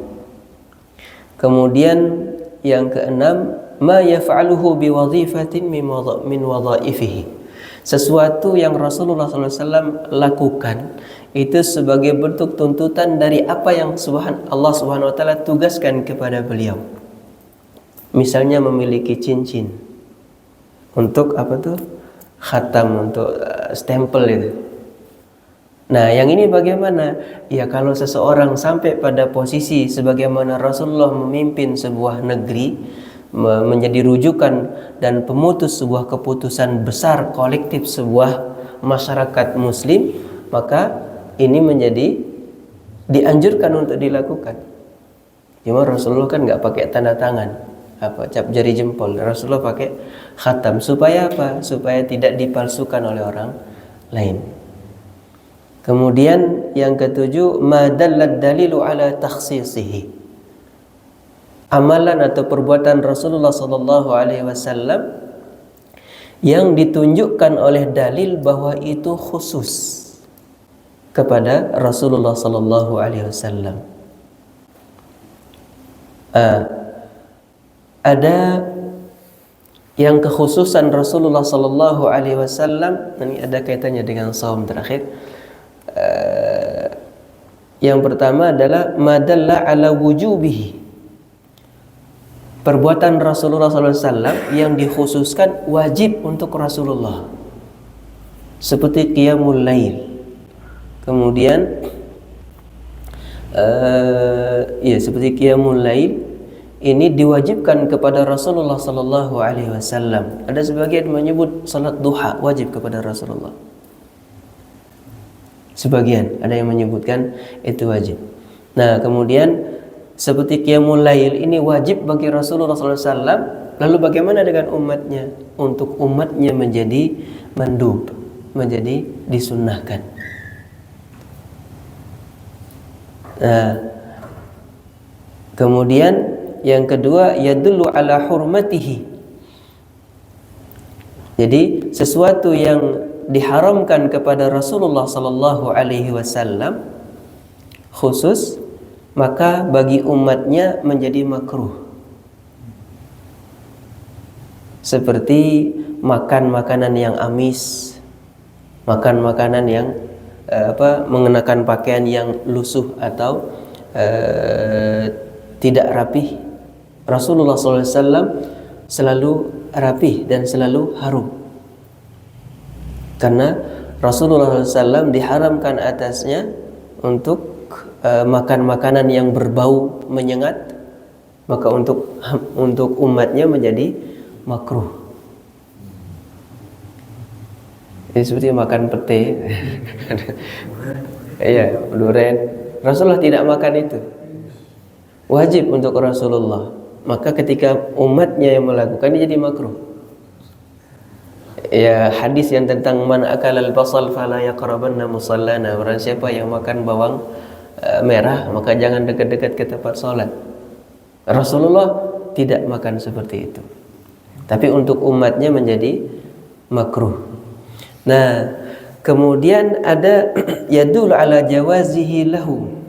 [SPEAKER 1] Kemudian yang keenam, ma yaf'aluhu biwadhifatin min wadhaifihi. Sesuatu yang Rasulullah SAW lakukan itu sebagai bentuk tuntutan dari apa yang Allah Subhanahu wa taala tugaskan kepada beliau. Misalnya memiliki cincin untuk apa tuh? Khatam, untuk stempel itu. Nah, yang ini bagaimana? Ya, kalau seseorang sampai pada posisi sebagaimana Rasulullah memimpin sebuah negeri, menjadi rujukan dan pemutus sebuah keputusan besar kolektif sebuah masyarakat muslim, maka ini menjadi dianjurkan untuk dilakukan. Cuma Rasulullah kan nggak pakai tanda tangan, cap jari jempol. Rasulullah pakai khatam. Supaya apa? Supaya tidak dipalsukan oleh orang lain. Kemudian yang ketujuh, ma dallad dalilu ala takhsisihi. Amalan atau perbuatan Rasulullah SAW yang ditunjukkan oleh dalil bahwa itu khusus kepada Rasulullah SAW. Ada yang kekhususan Rasulullah SAW, ini ada kaitannya dengan saum terakhir. Yang pertama adalah madalla ala wujubihi. Perbuatan Rasulullah SAW yang dikhususkan wajib untuk Rasulullah, seperti qiyamul lail. Kemudian seperti qiyamul lail ini diwajibkan kepada Rasulullah SAW. Ada sebagian menyebut salat duha wajib kepada Rasulullah. Sebagian ada yang menyebutkan itu wajib. Nah, kemudian seperti qiyamul lail ini wajib bagi Rasulullah SAW. Lalu bagaimana dengan umatnya? Untuk umatnya menjadi mandub, menjadi disunnahkan. Nah, kemudian yang kedua, yadullu ala hurmatihi. Jadi sesuatu yang diharamkan kepada Rasulullah sallallahu alaihi wasallam khusus, maka bagi umatnya menjadi makruh. Seperti makan makanan yang amis, makan makanan yang mengenakan pakaian yang lusuh atau tidak rapih. Rasulullah SAW selalu rapih dan selalu harum, karena Rasulullah SAW diharamkan atasnya untuk makan makanan yang berbau menyengat, maka untuk umatnya menjadi makruh. Ini seperti makan pete. Iya, durian. Rasulullah tidak makan itu. Wajib untuk Rasulullah. Maka ketika umatnya yang melakukan, ini jadi makruh. Ya, hadis yang tentang man akalal basal fala yaqrabanna musallana. Barang siapa yang makan bawang merah, maka jangan dekat-dekat ke tempat salat. Rasulullah tidak makan seperti itu. Tapi untuk umatnya menjadi makruh. Nah, kemudian ada yadul ala jawazihi lahu.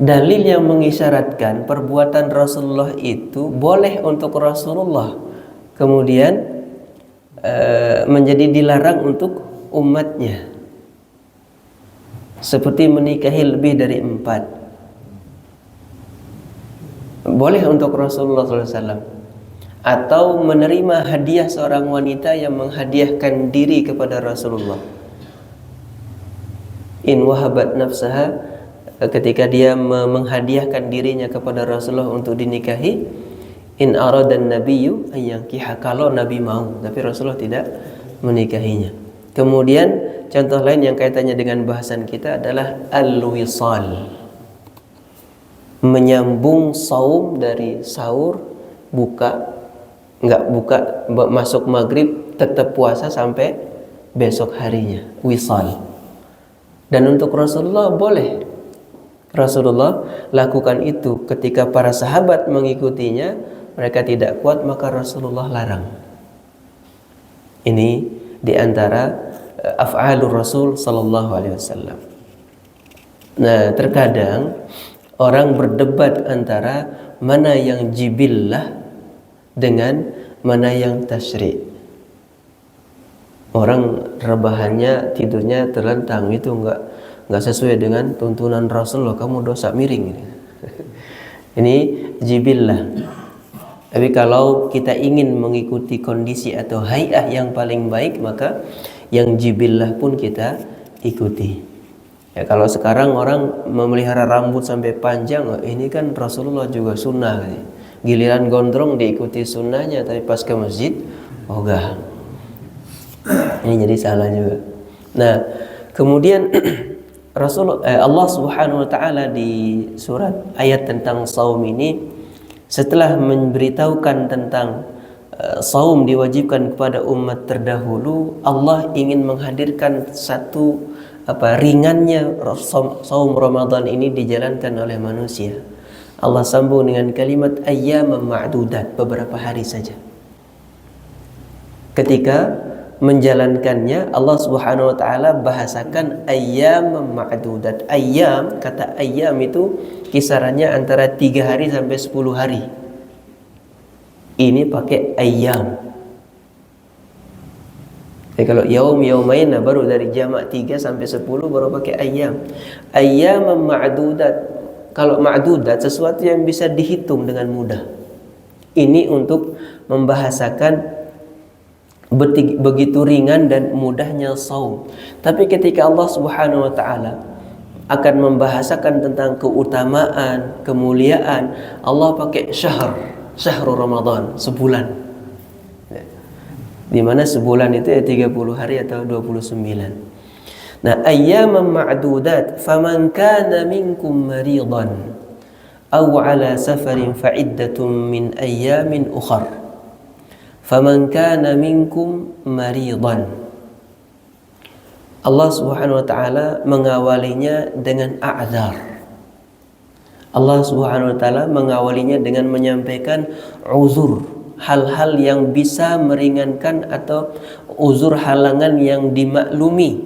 [SPEAKER 1] Dalil yang mengisyaratkan perbuatan Rasulullah itu boleh untuk Rasulullah, kemudian menjadi dilarang untuk umatnya. Seperti menikahi lebih dari 4. Boleh untuk Rasulullah SAW. Atau menerima hadiah seorang wanita yang menghadiahkan diri kepada Rasulullah. In wahabat nafsaha, ketika dia menghadiahkan dirinya kepada Rasulullah untuk dinikahi. In aradan nabiyyu ayyankiha, kalau Nabi mau, tapi Rasulullah tidak menikahinya. Kemudian contoh lain yang kaitannya dengan bahasan kita adalah al-wisal, menyambung saum dari sahur, nggak buka masuk maghrib, tetap puasa sampai besok harinya, wisal. Dan untuk Rasulullah boleh. Rasulullah lakukan itu. Ketika para sahabat mengikutinya, mereka tidak kuat, maka Rasulullah larang. Ini diantara af'alur Rasul sallallahu alaihi wasallam. Nah, terkadang orang berdebat antara mana yang jibillah dengan mana yang tasyri'. Orang rebahannya, tidurnya terlentang, itu enggak sesuai dengan tuntunan Rasulullah, kamu dosa miring. Ini jibillah. Tapi kalau kita ingin mengikuti kondisi atau hay'ah yang paling baik, maka yang jibillah pun kita ikuti. Ya, kalau sekarang orang memelihara rambut sampai panjang, ini kan Rasulullah juga sunnah. Giliran gondrong diikuti sunnahnya, tapi pas ke masjid ogah. Ini jadi salah juga. Nah, kemudian Allah Subhanahu wa taala di surat ayat tentang saum ini, setelah memberitahukan tentang saum diwajibkan kepada umat terdahulu, Allah ingin menghadirkan satu ringannya saum Ramadan ini dijalankan oleh manusia. Allah sambung dengan kalimat ayyaman ma'dudat, beberapa hari saja. Ketika menjalankannya, Allah Subhanahu wa taala bahasakan ayyaman ma'dudat. Ayyam, kata ayyam itu kisarannya antara 3 hari sampai 10 hari. Ini pakai ayyam. Jadi kalau yaum yaumain, baru dari jamak 3 sampai 10 baru pakai ayyam. Ayyaman ma'dudat. Kalau ma'dudat, sesuatu yang bisa dihitung dengan mudah. Ini untuk membahasakan begitu ringan dan mudahnya saum. Tapi ketika Allah Subhanahu wa taala akan membahasakan tentang keutamaan, kemuliaan, Allah pakai syahrul Ramadan, sebulan. Di mana sebulan itu ya 30 hari atau 29. Nah, ayyaman ma'dudat, faman kana minkum maridan aw ala safarin fa'iddatun min ayyamin ukhar. Faman kana minkum maridan. Allah Subhanahu wa taala mengawalinya dengan a'dzar. Allah Subhanahu wa taala mengawalinya dengan menyampaikan uzur, hal-hal yang bisa meringankan atau uzur halangan yang dimaklumi.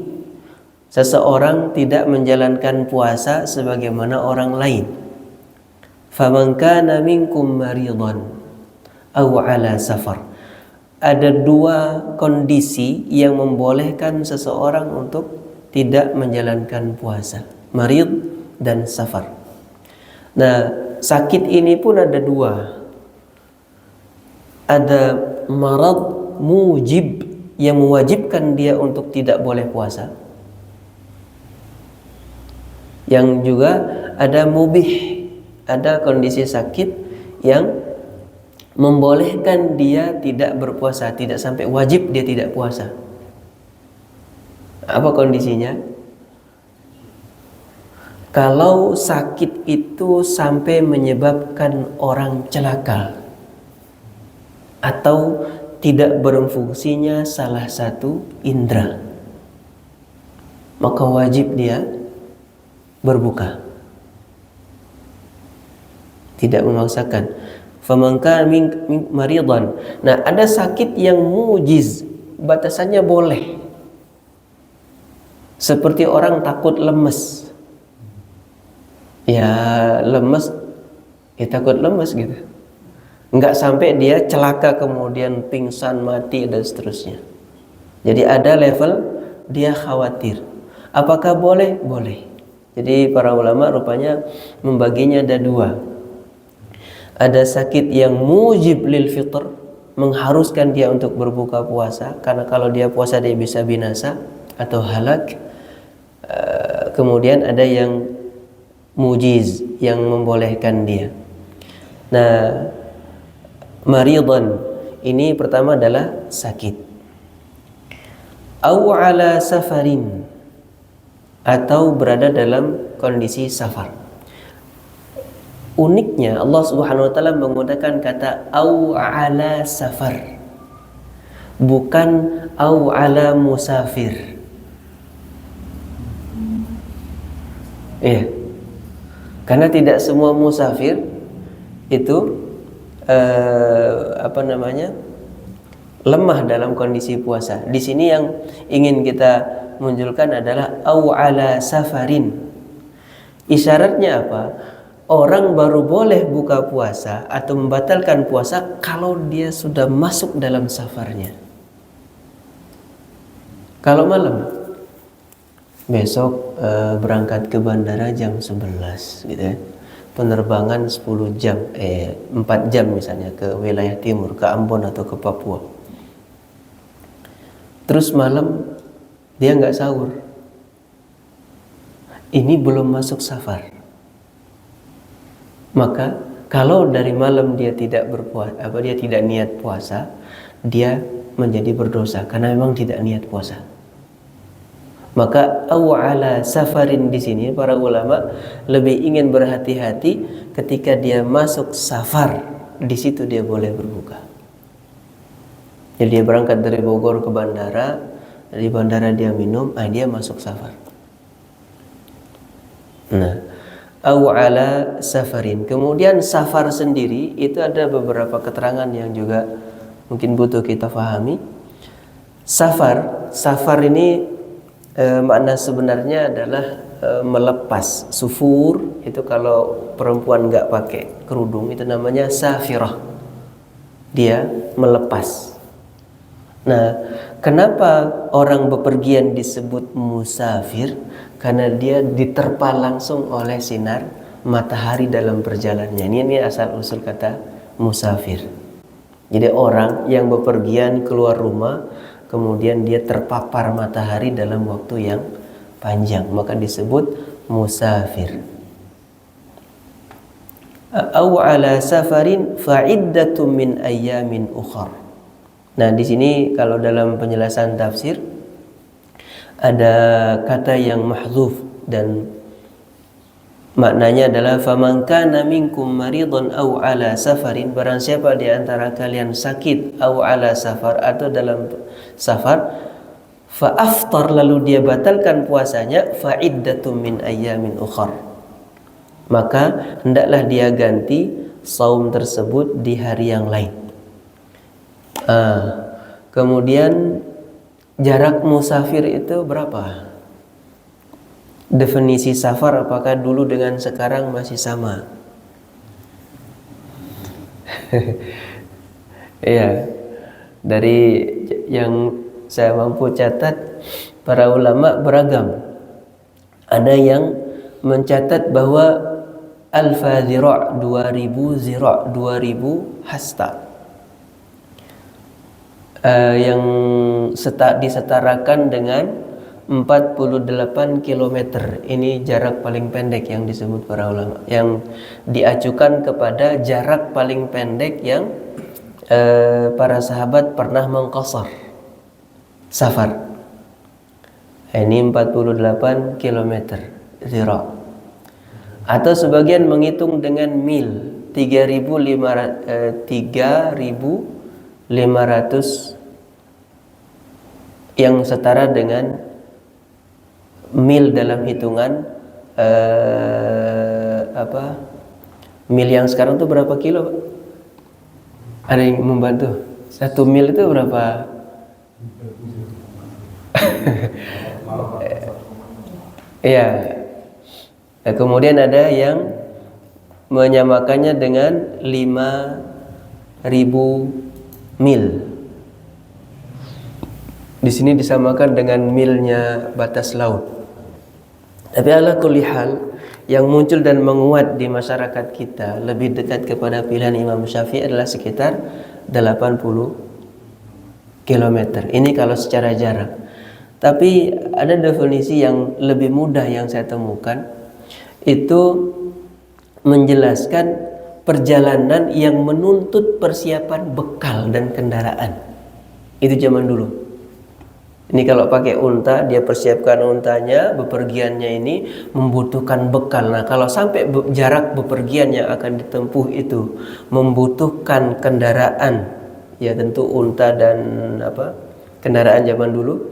[SPEAKER 1] Seseorang tidak menjalankan puasa sebagaimana orang lain. Faman kana minkum maridan aw ala safar. Ada dua kondisi yang membolehkan seseorang untuk tidak menjalankan puasa, marid dan safar. Nah, sakit ini pun ada dua. Ada marad mujib yang mewajibkan dia untuk tidak boleh puasa. Yang juga ada mubih, ada kondisi sakit yang membolehkan dia tidak berpuasa, tidak sampai wajib dia tidak puasa. Apa kondisinya? Kalau sakit itu sampai menyebabkan orang celaka atau tidak berfungsinya salah satu indera, maka wajib dia berbuka, tidak memaksakan. Faman kana maridan. Nah, ada sakit yang mujiz, batasannya boleh. Seperti orang takut lemes. Ya lemes, ya takut lemes gitu. Enggak sampai dia celaka kemudian pingsan, mati dan seterusnya. Jadi ada level dia khawatir. Apakah boleh? Boleh. Jadi para ulama rupanya membaginya ada dua. Ada sakit yang mujib lil fitr, mengharuskan dia untuk berbuka puasa, karena kalau dia puasa dia bisa binasa atau halak. Kemudian ada yang mujiz yang membolehkan dia. Nah, maridan ini pertama adalah sakit. Aw ala safarin, atau berada dalam kondisi safar. Uniknya Allah Subhanahu wa taala menggunakan kata aw ala safar, bukan aw ala musafir. Iya. Karena tidak semua musafir itu lemah dalam kondisi puasa. Di sini yang ingin kita munculkan adalah aw ala safarin. Isyaratnya apa? Orang baru boleh buka puasa atau membatalkan puasa kalau dia sudah masuk dalam safarnya. Kalau malam, besok berangkat ke bandara jam 11 gitu ya. Penerbangan 10 jam 4 jam misalnya ke wilayah timur, ke Ambon atau ke Papua. Terus malam dia nggak sahur. Ini belum masuk safar. Maka kalau dari malam dia tidak berpuasa, dia tidak niat puasa, dia menjadi berdosa karena memang tidak niat puasa. Maka aw ala safarin di sini para ulama lebih ingin berhati-hati ketika dia masuk safar, di situ dia boleh berbuka. Jadi dia berangkat dari Bogor ke bandara, di bandara dia minum, dia masuk safar. Nah, aw ala safarin. Kemudian safar sendiri itu ada beberapa keterangan yang juga mungkin butuh kita fahami. Safar ini makna sebenarnya adalah melepas. Sufur itu kalau perempuan nggak pakai kerudung itu namanya safirah. Dia melepas. Nah, kenapa orang bepergian disebut musafir? Karena dia diterpa langsung oleh sinar matahari dalam perjalanannya. Ini asal usul kata musafir. Jadi orang yang bepergian keluar rumah kemudian dia terpapar matahari dalam waktu yang panjang, maka disebut musafir. Aw ala safarin fa'iddatun min ayyamin ukhar. Nah, di sini kalau dalam penjelasan tafsir ada kata yang mahdzuf dan maknanya adalah faman kana minkum maridan aw ala safarin, barang siapa di antara kalian sakit aw ala safar atau dalam safar, fa aftar lalu dia batalkan puasanya, fa iddatum min ayyamin ukhar, maka hendaklah dia ganti saum tersebut di hari yang lain. Kemudian jarak musafir itu berapa? Definisi safar apakah dulu dengan sekarang masih sama? Iya, dari yang saya mampu catat, para ulama beragam. Ada yang mencatat bahwa alfa zira' 2000 zira' 2000 hasta, yang disetarakan dengan 48 kilometer. Ini jarak paling pendek yang disebut para ulama, yang diacukan kepada jarak paling pendek yang para sahabat pernah mengqasar safar. Ini 48 kilometer zira'. Atau sebagian menghitung dengan mil, 3.500 yang setara dengan mil dalam hitungan mil yang sekarang itu berapa kilo, Pak? Ada yang membantu? 1 mil itu berapa? Iya. Kemudian ada yang menyamakannya dengan 5.000 mil. Di sini disamakan dengan milnya batas laut. Tapi ala kulli hal, yang muncul dan menguat di masyarakat kita lebih dekat kepada pilihan Imam Syafi'i adalah sekitar 80 km. Ini kalau secara jarak. Tapi ada definisi yang lebih mudah yang saya temukan, itu menjelaskan perjalanan yang menuntut persiapan bekal dan kendaraan. Itu zaman dulu. Ini kalau pakai unta, dia persiapkan untanya, bepergiannya ini membutuhkan bekal. Nah, kalau sampai jarak bepergian yang akan ditempuh itu membutuhkan kendaraan, ya tentu unta dan kendaraan zaman dulu,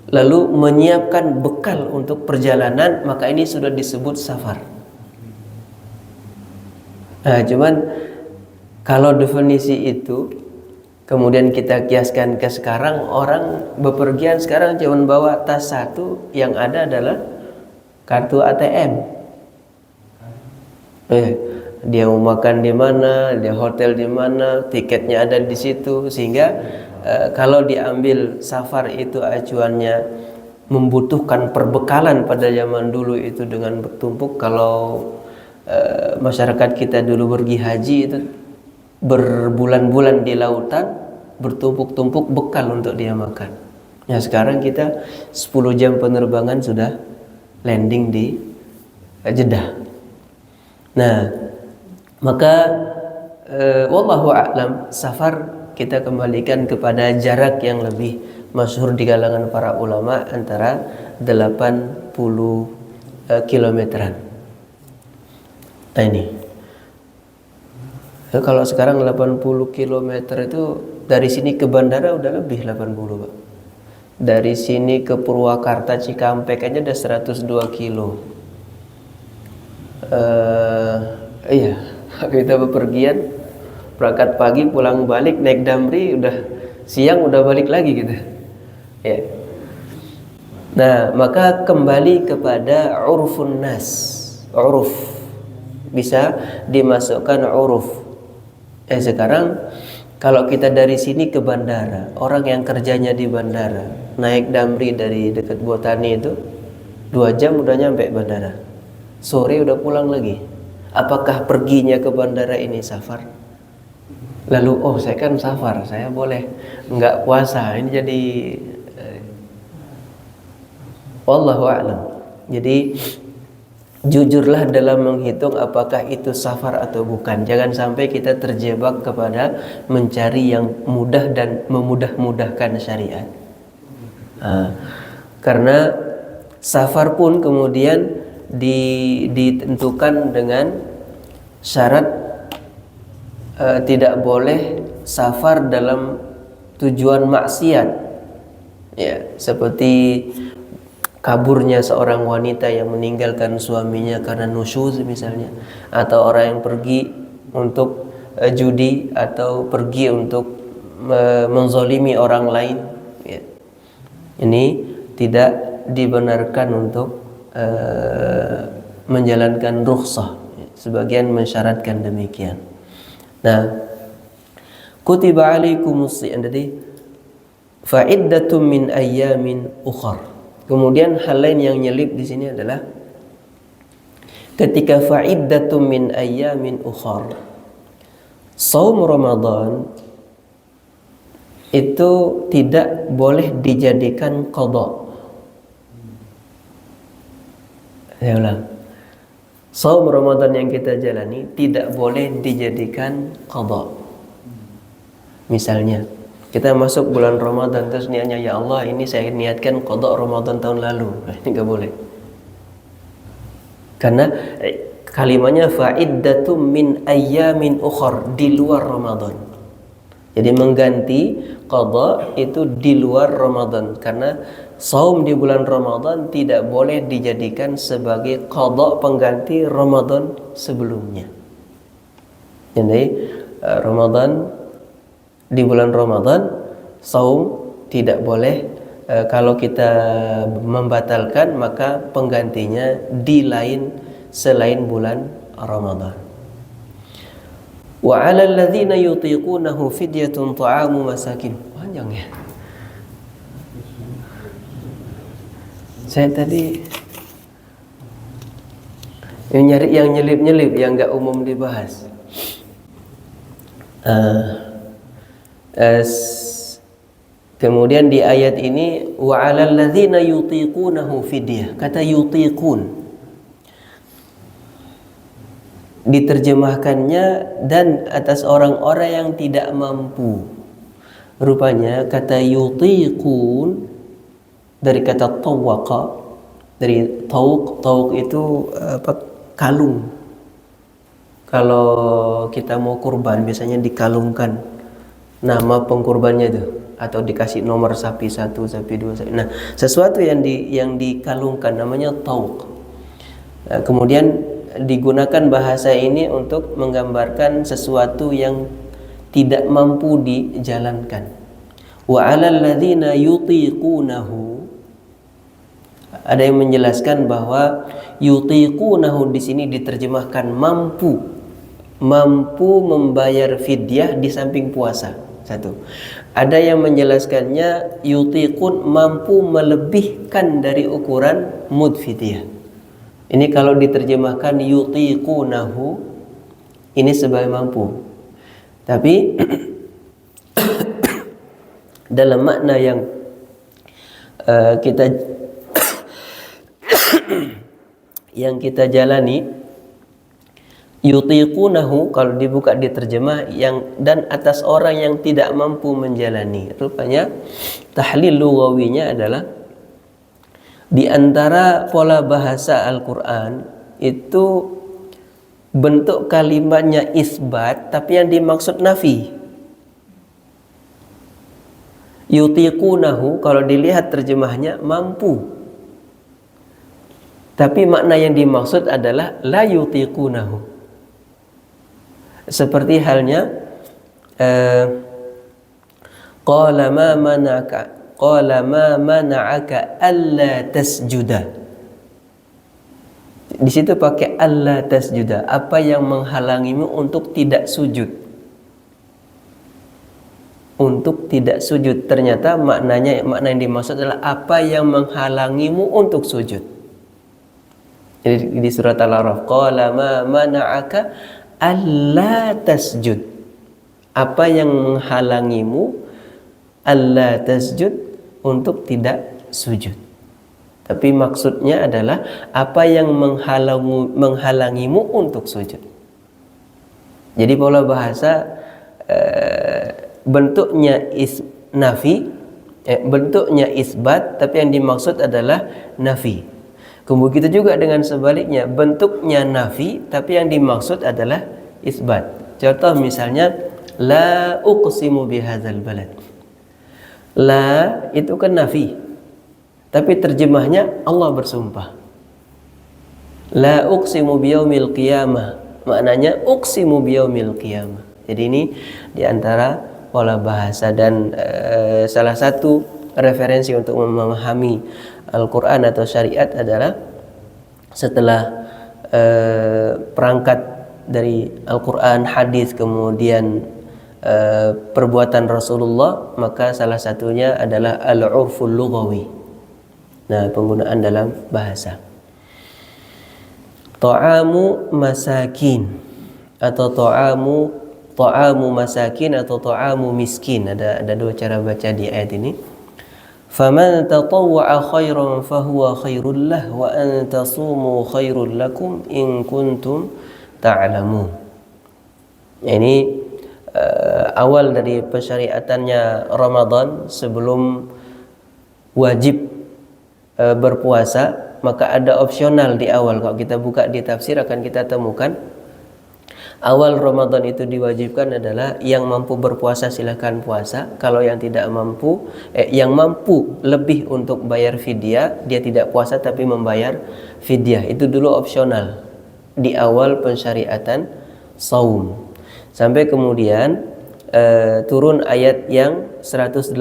[SPEAKER 1] lalu menyiapkan bekal untuk perjalanan, maka ini sudah disebut safar. Nah, cuman kalau definisi itu kemudian kita kiaskan ke sekarang, orang bepergian sekarang cuma bawa tas satu, yang ada adalah kartu ATM. Dia mau makan di mana, dia hotel di mana, tiketnya ada di situ, sehingga kalau diambil safar itu acuannya membutuhkan perbekalan pada zaman dulu itu dengan bertumpuk. Kalau masyarakat kita dulu pergi haji itu berbulan-bulan di lautan, bertumpuk-tumpuk bekal untuk dia makan. Nah, sekarang kita 10 jam penerbangan sudah landing di Jeddah. Nah, maka wallahu a'lam, safar kita kembalikan kepada jarak yang lebih masyhur di kalangan para ulama, antara 80 kilometeran. Nah, ini kalau sekarang 80 km itu dari sini ke bandara udah lebih 80, Pak. Dari sini ke Purwakarta Cikampek aja udah 102 kilo. Iya, kita bepergian, berangkat pagi pulang balik naik damri, udah siang udah balik lagi gitu. Ya. Nah, maka kembali kepada urfun nas. Uruf bisa dimasukkan uruf. Sekarang kalau kita dari sini ke bandara, orang yang kerjanya di bandara naik damri dari dekat Botani itu 2 jam udah nyampe bandara, sore udah pulang lagi. Apakah perginya ke bandara ini safar? Lalu saya kan safar, saya boleh nggak puasa. Ini jadi wallahu a'lam. Jadi jujurlah dalam menghitung apakah itu safar atau bukan. Jangan sampai kita terjebak kepada mencari yang mudah dan memudah-mudahkan syariat. Karena safar pun kemudian ditentukan dengan syarat tidak boleh safar dalam tujuan maksiat. Ya, seperti kaburnya seorang wanita yang meninggalkan suaminya karena nusyuz misalnya, atau orang yang pergi untuk judi, atau pergi untuk menzalimi orang lain, ya. Ini tidak dibenarkan untuk menjalankan rukhsah. Sebagian mensyaratkan demikian. Nah, kutiba alaikumus siyam, jadi fa'iddatum min ayyamin ukhar. Kemudian hal lain yang nyelip di sini adalah ketika fa'iddatum min ayyamin ukhar, saum Ramadan itu tidak boleh dijadikan qada. Saya ulang. Saum Ramadan yang kita jalani tidak boleh dijadikan qada. Misalnya, kita masuk bulan Ramadan terus niatnya, ya Allah ini saya niatkan qada Ramadan tahun lalu. Ini enggak boleh. Karena kalimatnya fa'iddatum min ayyamin ukhar, di luar Ramadan. Jadi mengganti qada itu di luar Ramadan, karena saum di bulan Ramadan tidak boleh dijadikan sebagai qada pengganti Ramadan sebelumnya. Jadi Ramadan, di bulan Ramadan saum tidak boleh. Kalau kita membatalkan maka penggantinya di lain selain bulan Ramadan. Wa 'alal ladzina yutiqunahu fidyatun ta'amu masakin. Panjang ya. Saya tadi nyari yang nyelip-nyelip, yang enggak umum dibahas. Kemudian di ayat ini wa 'alal ladzina yutiqunahu fidyah. Kata yutiqun diterjemahkannya dan atas orang-orang yang tidak mampu. Rupanya kata yutiqun dari kata tawaqa, dari tauq itu kalung. Kalau kita mau kurban biasanya dikalungkan nama pengkurbannya itu, atau dikasih nomor sapi 1, sapi 2, sapi. Nah, sesuatu yang dikalungkan namanya tauq. Kemudian digunakan bahasa ini untuk menggambarkan sesuatu yang tidak mampu dijalankan. Wa 'alal ladzina yutiqunahu, ada yang menjelaskan bahwa yutiqunahu di sini diterjemahkan mampu membayar fidyah di samping puasa. Satu. Ada yang menjelaskannya yutiqun mampu melebihkan dari ukuran mud fidyah. Ini kalau diterjemahkan yutiqunahu ini sebagai mampu. Tapi dalam makna yang kita jalani, yutiqunahu kalau dibuka diterjemah dan atas orang yang tidak mampu menjalani. Rupanya tahlil lughawinya adalah di antara pola bahasa Al-Quran itu bentuk kalimatnya isbat tapi yang dimaksud nafi. Yutiqunahu kalau dilihat terjemahnya mampu, tapi makna yang dimaksud adalah la yutiqunahu. Seperti halnya qala ma mana'aka alla tasjuda. Di situ pakai alla tasjuda, apa yang menghalangimu untuk tidak sujud. Untuk tidak sujud, ternyata makna yang dimaksud adalah apa yang menghalangimu untuk sujud. Jadi di surat Al-A'raf, qala ma mana'aka alla tasjud. Apa yang menghalangimu alla tasjud, untuk tidak sujud. Tapi maksudnya adalah apa yang menghalangimu untuk sujud. Jadi pola bahasa bentuknya nafi, bentuknya isbat, tapi yang dimaksud adalah nafi. Kemudian begitu juga dengan sebaliknya, bentuknya nafi tapi yang dimaksud adalah isbat. Contoh misalnya la uqsimu bihadzal balad. La itu kan nafi, tapi terjemahnya Allah bersumpah. La uqsimu biyaumil qiyamah, maknanya uqsimu biyaumil qiyamah. Jadi ini diantara pola bahasa. Dan salah satu referensi untuk memahami Al-Quran atau syariat adalah setelah perangkat dari Al-Quran, hadis, kemudian perbuatan Rasulullah, maka salah satunya adalah al-urful lughawi. Nah, penggunaan dalam bahasa. Ta'amu masakin atau ta'amu masakin atau ta'amu miskin. Ada dua cara baca di ayat ini. Faman tatawwa'a khairan fahuwa khairul lah wa an tasumu khairul lakum in kuntum ta'lamun. Ini awal dari pensyariatannya Ramadan sebelum wajib berpuasa, maka ada opsional di awal. Kalau kita buka di tafsir akan kita temukan awal Ramadan itu diwajibkan adalah yang mampu berpuasa silahkan puasa. Kalau yang tidak mampu, yang mampu lebih untuk bayar fidyah, dia tidak puasa tapi membayar fidyah. Itu dulu opsional di awal pensyariatan saum. Sampai kemudian turun ayat yang 185,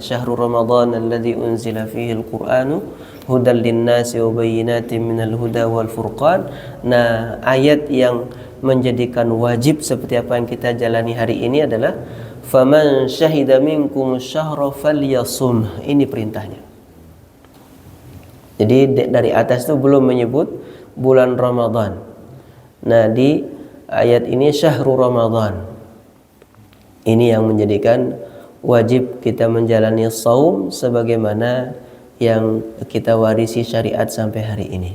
[SPEAKER 1] Syahrul Ramadan alladzi unzila fihi al-Qur'anu hudal linnasi wa bayyinatin minal huda wal furqan. Nah, ayat yang menjadikan wajib seperti apa yang kita jalani hari ini adalah faman syahida minkum syahra falyasum. Ini perintahnya. Jadi dari atas itu belum menyebut bulan Ramadan. Nah, di ayat ini Syahrul Ramadan. Ini yang menjadikan wajib kita menjalani saum sebagaimana yang kita warisi syariat sampai hari ini.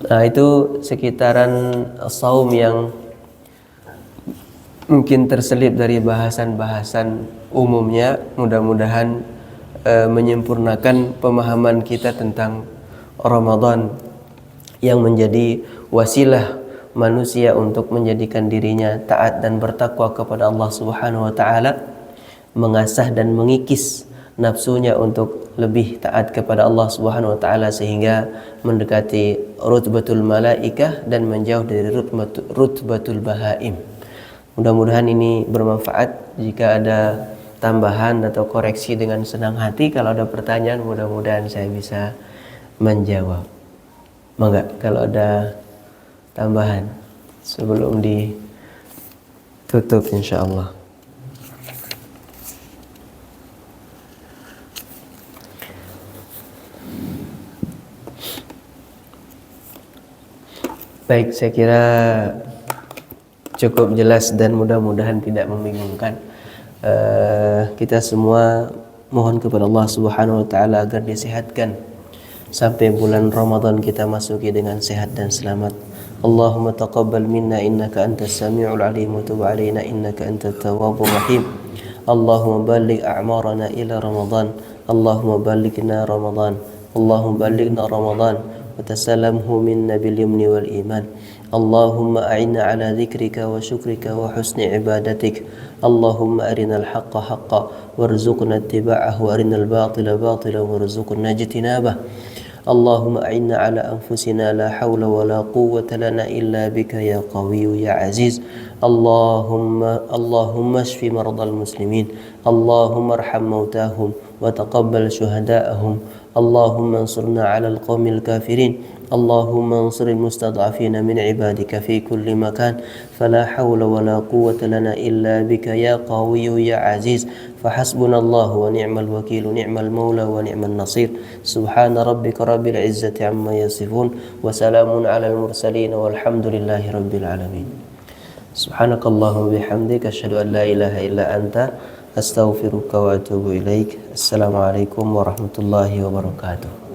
[SPEAKER 1] Nah, itu sekitaran saum yang mungkin terselip dari bahasan-bahasan umumnya. Mudah-mudahan menyempurnakan pemahaman kita tentang Ramadan yang menjadi wasilah manusia untuk menjadikan dirinya taat dan bertakwa kepada Allah Subhanahu wa taala, mengasah dan mengikis nafsunya untuk lebih taat kepada Allah Subhanahu wa taala sehingga mendekati rutbatul malaikah dan menjauh dari rutbatul bahaim. Mudah-mudahan ini bermanfaat. Jika ada tambahan atau koreksi dengan senang hati. Kalau ada pertanyaan mudah-mudahan saya bisa menjawab. Mangga kalau ada tambahan sebelum ditutup insyaallah. Baik, saya kira cukup jelas dan mudah-mudahan tidak membingungkan. Kita semua mohon kepada Allah Subhanahu wa taala agar disehatkan sampai bulan Ramadan kita masuki dengan sehat dan selamat. Allahumma taqabbal minna innaka antas samiul alim wa tub alaina innaka antat tawwabur rahim. Allahumma balligh a'marana ila Ramadan. Allahumma ballighna Ramadan. Allahumma ballighna Ramadan wa tasallamhu minna bil yumni wal iman. Allahumma a'inna ala dzikrika wa syukrika wa husni ibadatik. Allahumma arinal haqqa haqqan warzuqna ittiba'ahu wa arinal batila batilan warzuqna ijtinabah. اللهم أعنا على أنفسنا لا حول ولا قوة لنا إلا بك يا قوي يا عزيز. اللهم اشف مرضى المسلمين. اللهم ارحم موتاهم وتقبل شهداءهم. اللهم انصرنا على القوم الكافرين. اللهم انصر المستضعفين من عبادك في كل مكان. فلا حول ولا قوة لنا إلا بك يا قوي يا عزيز. فحسبنا الله ونعم الوكيل نعم المولى ونعم النصير. سبحان ربك رب العزة عما يصفون وسلام على المرسلين والحمد لله رب العالمين. سبحانك اللهم وبحمدك أشهد أن لا إله إلا أنت أستغفرك وأتوب إليك. السلام عليكم ورحمة الله وبركاته.